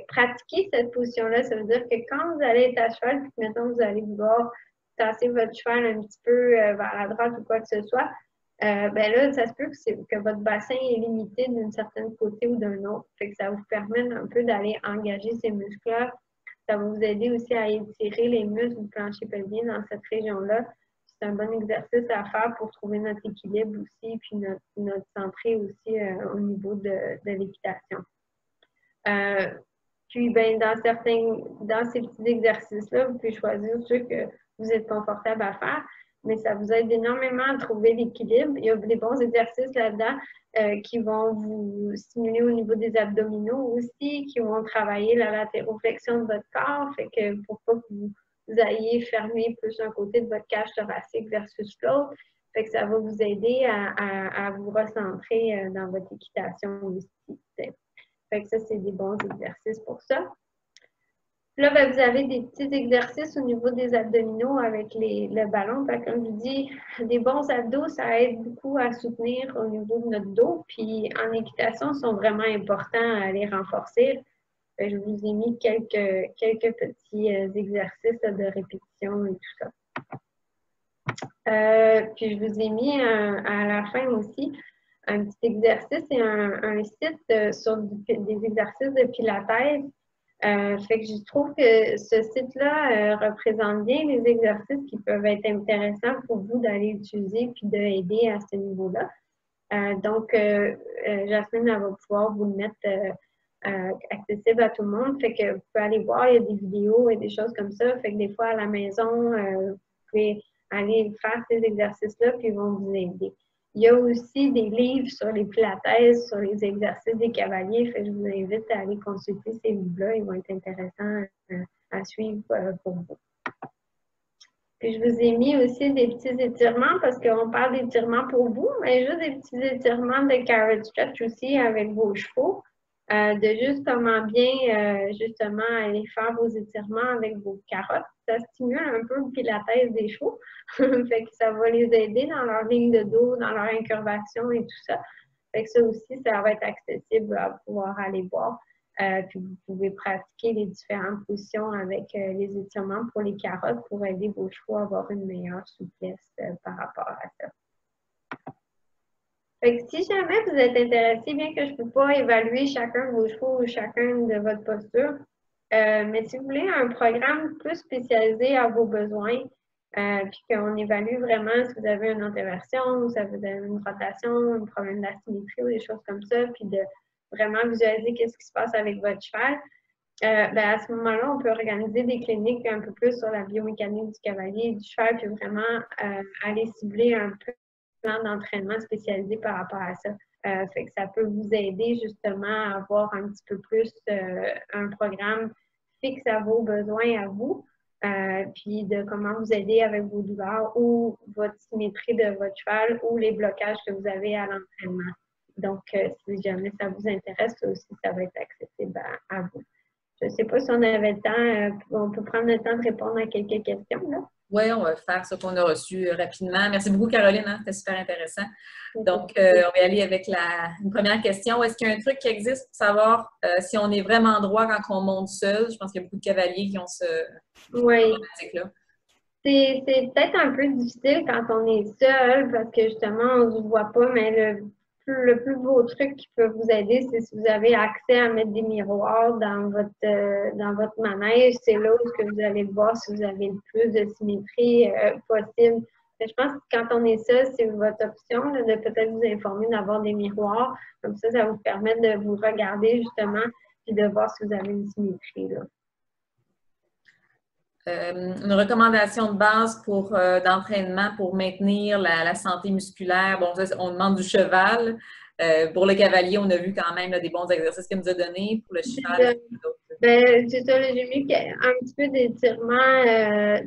pratiquer cette position-là, ça veut dire que quand vous allez être à cheval, puis mettons, vous allez vouloir tasser votre cheval un petit peu vers la droite ou quoi que ce soit, ben là, ça se peut que votre bassin est limité d'une certaine côté ou d'un autre. Fait que ça vous permet un peu d'aller engager ces muscles-là. Ça va vous aider aussi à étirer les muscles du plancher pelvien dans cette région-là. C'est un bon exercice à faire pour trouver notre équilibre aussi, puis notre centré aussi au niveau de l'équitation. Puis, ben, dans ces petits exercices-là, vous pouvez choisir ceux que vous êtes confortable à faire, mais ça vous aide énormément à trouver l'équilibre. Il y a des bons exercices là-dedans qui vont vous stimuler au niveau des abdominaux aussi, qui vont travailler la latéroflexion de votre corps, fait que pour pas que vous ayez fermé plus un côté de votre cage thoracique versus l'autre, fait que ça va vous aider à vous recentrer dans votre équitation aussi. Fait que ça, c'est des bons exercices pour ça. Là, ben, vous avez des petits exercices au niveau des abdominaux avec le ballon. Fait que, comme je vous dis, des bons abdos, ça aide beaucoup à soutenir au niveau de notre dos. Puis en équitation, ils sont vraiment importants à les renforcer. Fait que je vous ai mis quelques petits exercices de répétition et tout ça. Puis je vous ai mis à la fin aussi un petit exercice et un site sur des exercices de pilates. Fait que je trouve que ce site-là représente bien les exercices qui peuvent être intéressants pour vous d'aller utiliser puis d'aider à ce niveau-là. Donc, Jasmine, elle va pouvoir vous le mettre accessible à tout le monde. Fait que vous pouvez aller voir, il y a des vidéos et des choses comme ça. Fait que des fois, à la maison, vous pouvez aller faire ces exercices-là puis ils vont vous aider. Il y a aussi des livres sur les pilates, sur les exercices des cavaliers. Fait que je vous invite à aller consulter ces livres-là. Ils vont être intéressants à suivre pour vous. Puis je vous ai mis aussi des petits étirements parce qu'on parle d'étirements pour vous, mais juste des petits étirements de carrot stretch aussi avec vos chevaux. De juste comment bien justement aller faire vos étirements avec vos carottes. Ça stimule un peu le pilates des chevaux. Fait que ça va les aider dans leur ligne de dos, dans leur incurvation et tout ça. Fait que ça aussi, ça va être accessible à pouvoir aller voir. Puis vous pouvez pratiquer les différentes positions avec les étirements pour les carottes pour aider vos chevaux à avoir une meilleure souplesse par rapport à ça. Fait que si jamais vous êtes intéressé, bien que je ne peux pas évaluer chacun de vos chevaux ou chacun de votre posture, mais si vous voulez un programme plus spécialisé à vos besoins, puis qu'on évalue vraiment si vous avez une antéversion ou si vous avez une rotation, un problème d'asymétrie ou des choses comme ça, puis de vraiment visualiser qu'est-ce qui se passe avec votre cheval. À ce moment-là, on peut organiser des cliniques un peu plus sur la biomécanique du cavalier et du cheval, puis vraiment aller cibler un plan d'entraînement spécialisé par rapport à ça. Fait que ça peut vous aider justement à avoir un petit peu plus un programme fixe à vos besoins à vous, puis de comment vous aider avec vos douleurs ou votre symétrie de votre cheval ou les blocages que vous avez à l'entraînement. Donc, si jamais ça vous intéresse, ça aussi, ça va être accessible à vous. Je ne sais pas si on avait le temps, on peut prendre le temps de répondre à quelques questions, là. Oui, on va faire ce qu'on a reçu rapidement. Merci beaucoup, Caroline. Hein? C'était super intéressant. Donc, on va y aller avec une première question. Est-ce qu'il y a un truc qui existe pour savoir si on est vraiment droit quand on monte seul? Je pense qu'il y a beaucoup de cavaliers qui ont cette problématique-là. C'est peut-être un peu difficile quand on est seul parce que justement, on ne se voit pas, mais le plus beau truc qui peut vous aider, c'est si vous avez accès à mettre des miroirs dans votre manège. C'est là où vous allez voir si vous avez le plus de symétrie possible. Je pense que quand on est seul, c'est votre option là, de peut-être vous informer d'avoir des miroirs. Comme ça vous permet de vous regarder justement et de voir si vous avez une symétrie, là. Une recommandation de base d'entraînement pour maintenir la santé musculaire. Bon, ça, on demande du cheval. Pour le cavalier, on a vu quand même là, des bons exercices qu'il nous a donnés. Pour le cheval, c'est ça, j'ai mis un petit peu d'étirement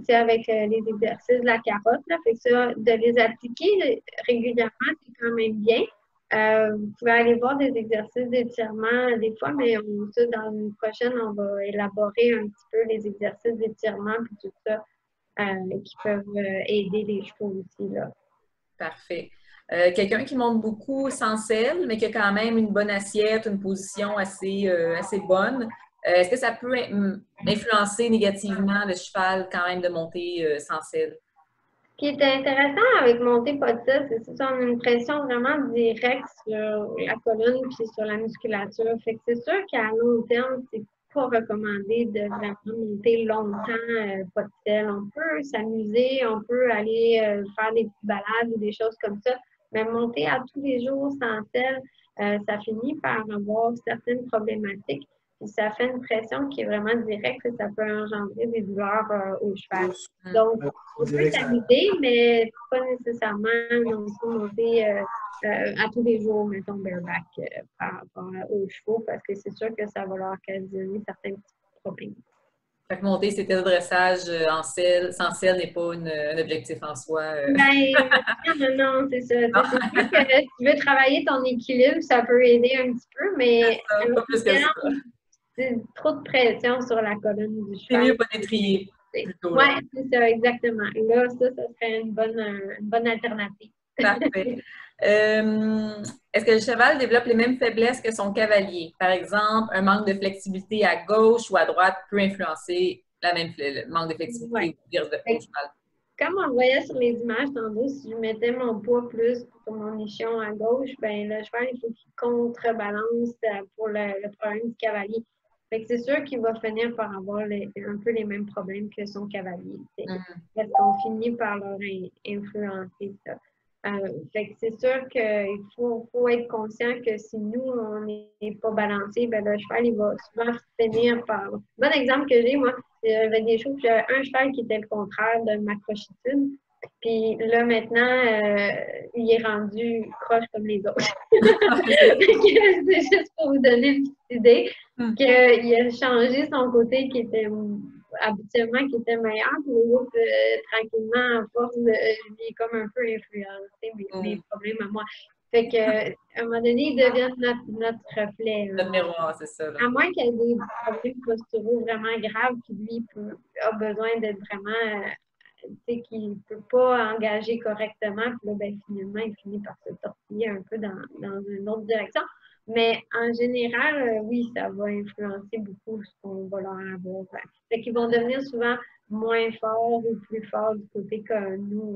avec les exercices de la carotte. Là, fait que ça, de les appliquer régulièrement, c'est quand même bien. Vous pouvez aller voir des exercices d'étirement des fois, mais dans une prochaine, on va élaborer un petit peu les exercices d'étirement et tout ça qui peuvent aider les chevaux aussi, là. Parfait. Quelqu'un qui monte beaucoup sans selle, mais qui a quand même une bonne assiette, une position assez bonne. Est-ce que ça peut influencer négativement le cheval quand même de monter sans selle? Ce qui est intéressant avec monter pas de selle, c'est ça, on a une pression vraiment directe sur la colonne puis sur la musculature. Fait que c'est sûr qu'à long terme, c'est pas recommandé de vraiment monter longtemps pas de selle. On peut s'amuser, on peut aller faire des petites balades ou des choses comme ça, mais monter à tous les jours sans selle, ça finit par avoir certaines problématiques. Puis ça fait une pression qui est vraiment directe et ça peut engendrer des douleurs au cheval. Donc, on peut s'amuser, mais pas nécessairement non plus monter à tous les jours, mettons, bareback par rapport aux chevaux, parce que c'est sûr que ça va leur occasionner certains petits problèmes. Fait que monter ces tests de dressage sans selle n'est pas un objectif en soi. Non, c'est ça. C'est sûr que si tu veux travailler ton équilibre, ça peut aider un petit peu, mais pas plus que ça. C'est trop de pression sur la colonne du cheval. C'est mieux pas d'étrier. Oui, c'est ça, exactement. Là, ça serait une bonne alternative. Parfait. Est-ce que le cheval développe les mêmes faiblesses que son cavalier? Par exemple, un manque de flexibilité à gauche ou à droite peut influencer le manque de flexibilité au cheval. Comme on voyait sur les images tantôt, si je mettais mon poids plus sur mon nichon à gauche, ben le cheval, il faut qu'il contrebalance pour le problème du cavalier. Fait que c'est sûr qu'il va finir par avoir un peu les mêmes problèmes que son cavalier. Parce qu'on finit par leur influencer ça. Fait que c'est sûr qu'il faut être conscient que si nous, on n'est pas balancé, ben le cheval, il va souvent finir par... Bon exemple que j'ai, moi, j'avais des chevaux, j'avais un cheval qui était le contraire de macrochitude. Puis là, maintenant, il est rendu croche comme les autres. C'est juste pour vous donner une petite idée qu'il a changé son côté qui était habituellement qui était meilleur, puis l'autre, tranquillement, à force de lui comme un peu influencé mes problèmes à moi. Fait que à un moment donné, ils deviennent notre reflet. Notre miroir, c'est ça. Là. À moins qu'il y ait des problèmes posturaux vraiment graves, qui lui a besoin d'être vraiment qu'il ne peut pas engager correctement, puis là, ben, finalement, il finit par se tortiller un peu dans une autre direction. Mais en général, oui, ça va influencer beaucoup ce qu'on va leur avoir. Fait qu'ils vont devenir souvent moins forts ou plus forts du côté que nous,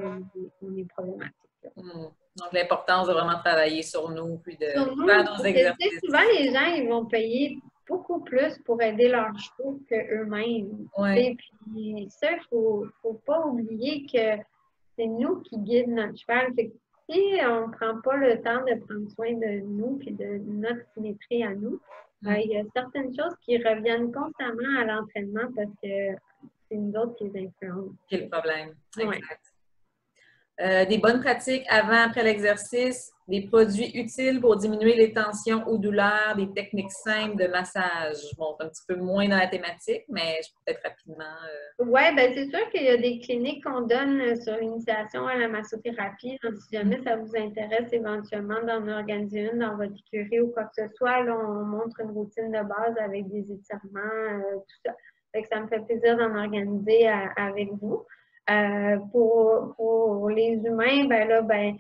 on est problématique. Donc, l'importance de vraiment travailler sur nous, puis de faire nos exercices. Souvent, les gens, ils vont payer beaucoup plus pour aider leurs chevaux qu'eux-mêmes. Ouais. Puis ça, faut pas oublier que c'est nous qui guidons notre cheval. Fait que si on ne prend pas le temps de prendre soin de nous et de notre symétrie à nous, il y a certaines choses qui reviennent constamment à l'entraînement parce que c'est nous autres qui les influencent. Quel problème. Ouais. Exact. Des bonnes pratiques avant, après l'exercice, des produits utiles pour diminuer les tensions ou douleurs, des techniques simples de massage. Bon, c'est un petit peu moins dans la thématique, mais je peux peut-être rapidement. Oui, ben c'est sûr qu'il y a des cliniques qu'on donne sur l'initiation à la massothérapie. Donc, si jamais ça vous intéresse éventuellement d'en organiser une dans votre écurie ou quoi que ce soit, là, on montre une routine de base avec des étirements, tout ça. Fait que ça me fait plaisir d'en organiser avec vous. Pour les humains, ben là, ben,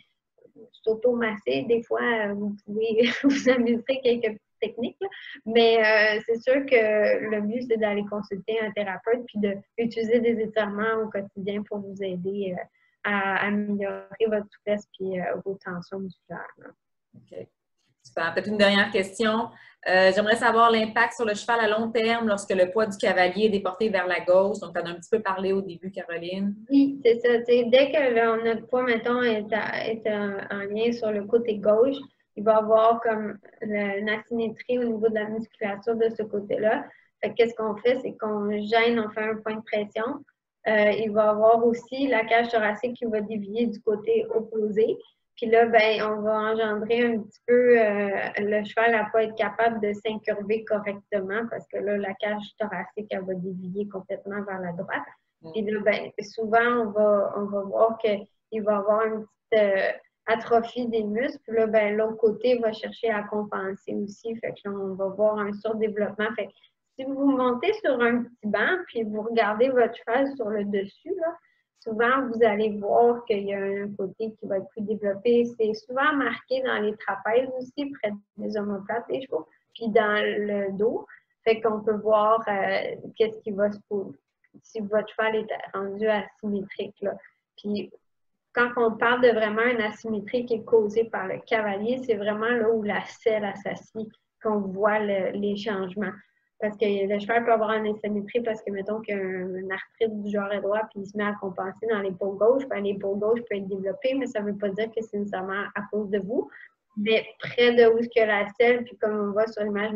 s'auto-masser, des fois, vous pouvez vous amuser quelques petites techniques, là. Mais c'est sûr que le but, c'est d'aller consulter un thérapeute puis d'utiliser des étirements au quotidien pour vous aider à améliorer votre souplesse puis vos tensions musculaires. Là. OK. Super. Peut-être une dernière question. J'aimerais savoir l'impact sur le cheval à long terme lorsque le poids du cavalier est déporté vers la gauche. Donc, tu en as un petit peu parlé au début, Caroline. Oui, c'est ça. Dès que notre poids, mettons, est en lien sur le côté gauche, il va y avoir comme une asymétrie au niveau de la musculature de ce côté-là. Qu'est-ce qu'on fait? C'est qu'on gêne, on fait un point de pression. Il va y avoir aussi la cage thoracique qui va dévier du côté opposé. Puis là, ben, on va engendrer un petit peu, le cheval n'a pas être capable de s'incurver correctement parce que là, la cage thoracique, elle va dévier complètement vers la droite. Et là, ben, souvent, on va voir qu'il va y avoir une petite atrophie des muscles. Puis là, ben, l'autre côté va chercher à compenser aussi. Fait que là, on va voir un surdéveloppement. Fait que si vous montez sur un petit banc, puis vous regardez votre cheval sur le dessus, là, souvent, vous allez voir qu'il y a un côté qui va être plus développé. C'est souvent marqué dans les trapèzes aussi, près des omoplates des chevaux, puis dans le dos. Fait qu'on peut voir qu'est-ce qui va se passer si votre cheval est rendu asymétrique. Là. Puis, quand on parle de vraiment une asymétrie qui est causée par le cavalier, c'est vraiment là où la selle s'assit qu'on voit les changements. Parce que le cheval peut avoir une asymétrie parce que, mettons, qu'il y a une arthrite du jarret droit puis il se met à compenser dans l'épaule gauche. Ben, l'épaule gauche peut être développée, mais ça ne veut pas dire que c'est nécessairement à cause de vous. Mais près de où est-ce que la selle, puis comme on voit sur l'image,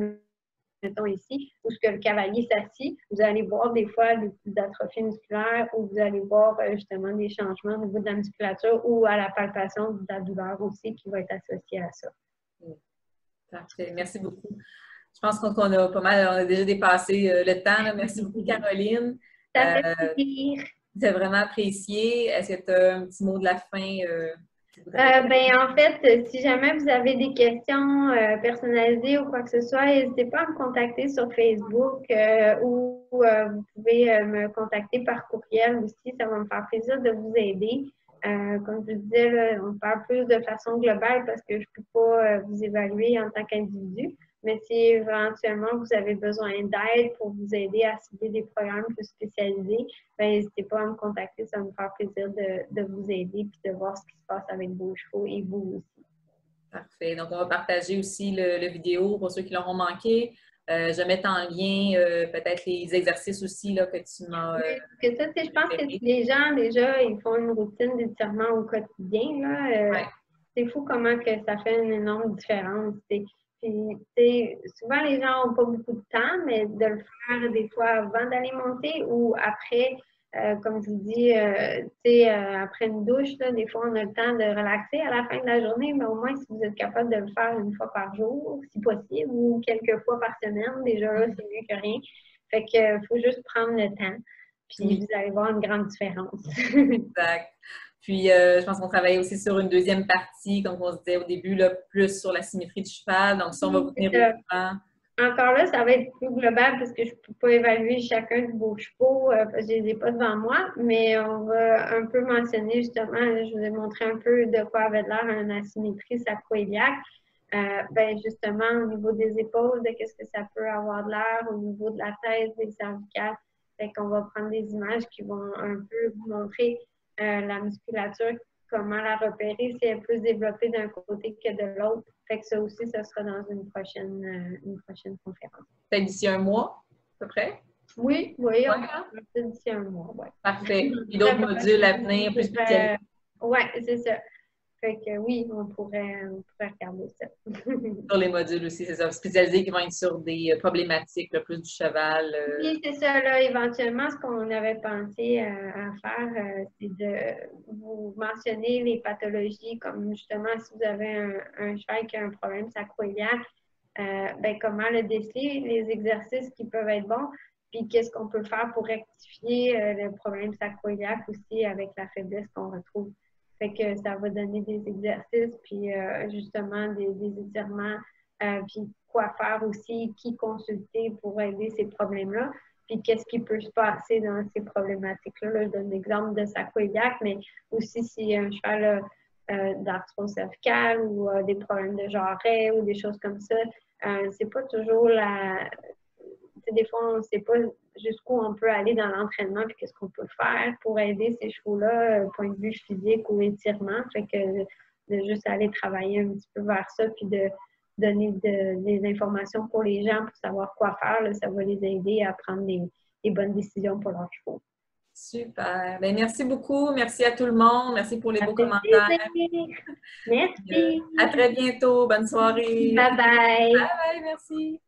mettons ici, où ce que le cavalier s'assit, vous allez voir des fois des petites atrophies musculaires ou vous allez voir justement des changements au niveau de la musculature ou à la palpation de la douleur aussi qui va être associée à ça. Parfait. Merci beaucoup. Je pense qu'on a pas mal, on a déjà dépassé le temps. Là. Merci beaucoup, Caroline. Ça fait plaisir. C'est vraiment apprécié. Est-ce que tu as un petit mot de la fin? Ben, en fait, si jamais vous avez des questions personnalisées ou quoi que ce soit, n'hésitez pas à me contacter sur Facebook ou vous pouvez me contacter par courriel aussi. Ça va me faire plaisir de vous aider. Comme je vous disais, là, on parle plus de façon globale parce que je ne peux pas vous évaluer en tant qu'individu. Mais si éventuellement vous avez besoin d'aide pour vous aider à cibler des programmes plus spécialisés, ben, n'hésitez pas à me contacter. Ça va me faire plaisir de vous aider et de voir ce qui se passe avec vos chevaux et vous aussi. Parfait. Donc, on va partager aussi le vidéo pour ceux qui l'auront manqué. Je vais mettre en lien peut-être les exercices aussi là, que tu m'as. Je pense que si les gens, déjà, ils font une routine d'étirement au quotidien, là, c'est fou comment que ça fait une énorme différence. Puis, souvent, les gens n'ont pas beaucoup de temps, mais de le faire des fois avant d'aller monter ou après, comme je vous dis, après une douche, là, des fois, on a le temps de relaxer à la fin de la journée, mais au moins, si vous êtes capable de le faire une fois par jour, si possible, ou quelques fois par semaine, déjà là, c'est mieux que rien. Fait que faut juste prendre le temps, puis vous allez voir une grande différence. Exact. Puis, je pense qu'on travaille aussi sur une deuxième partie, comme on se disait au début, là, plus sur la symétrie du cheval. Donc, ça, on va vous tenir au courant. Encore là, ça va être plus global parce que je ne peux pas évaluer chacun de vos chevaux parce que je ne les ai pas devant moi, mais on va un peu mentionner justement, je vous ai montré un peu de quoi avait l'air une asymétrie sacro-iliaque. Ben justement, au niveau des épaules, de qu'est-ce que ça peut avoir de l'air, au niveau de la tête, des cervicales. Fait qu'on va prendre des images qui vont un peu vous montrer la musculature comment la repérer, si elle est plus développée d'un côté que de l'autre. Fait que ça aussi, ça sera dans une prochaine conférence. Peut-être d'ici un mois, à peu près? Oui, Ouais, on hein? peut d'ici un mois, oui. Parfait. Et d'autres modules à venir plus spécialisés? Oui, c'est ça. Fait que oui, on pourrait regarder ça. Sur les modules aussi, c'est ça, spécialisés qui vont être sur des problématiques, là, plus du cheval. Oui, c'est ça. Là, éventuellement, ce qu'on avait pensé à faire, c'est de vous mentionner les pathologies, comme justement si vous avez un cheval qui a un problème sacro-iliaque, ben, comment le déceler, les exercices qui peuvent être bons, puis qu'est-ce qu'on peut faire pour rectifier le problème sacro-iliaque aussi avec la faiblesse qu'on retrouve. Fait que ça va donner des exercices, puis justement des étirements, puis quoi faire aussi, qui consulter pour aider ces problèmes-là, puis qu'est-ce qui peut se passer dans ces problématiques-là. Là, je donne l'exemple de sacro-iliaque, mais aussi si un cheval a d'arthrose cervicale ou des problèmes de jarret ou des choses comme ça, c'est pas toujours des fois, on ne sait pas jusqu'où on peut aller dans l'entraînement puis qu'est-ce qu'on peut faire pour aider ces chevaux-là, point de vue physique ou étirement. Fait que de juste aller travailler un petit peu vers ça puis de donner des informations pour les gens pour savoir quoi faire, là, ça va les aider à prendre des bonnes décisions pour leurs chevaux. Super. Bien, merci beaucoup. Merci à tout le monde. Merci pour les beaux commentaires. Merci. À très bientôt. Bonne soirée. Bye bye. Bye bye. Merci.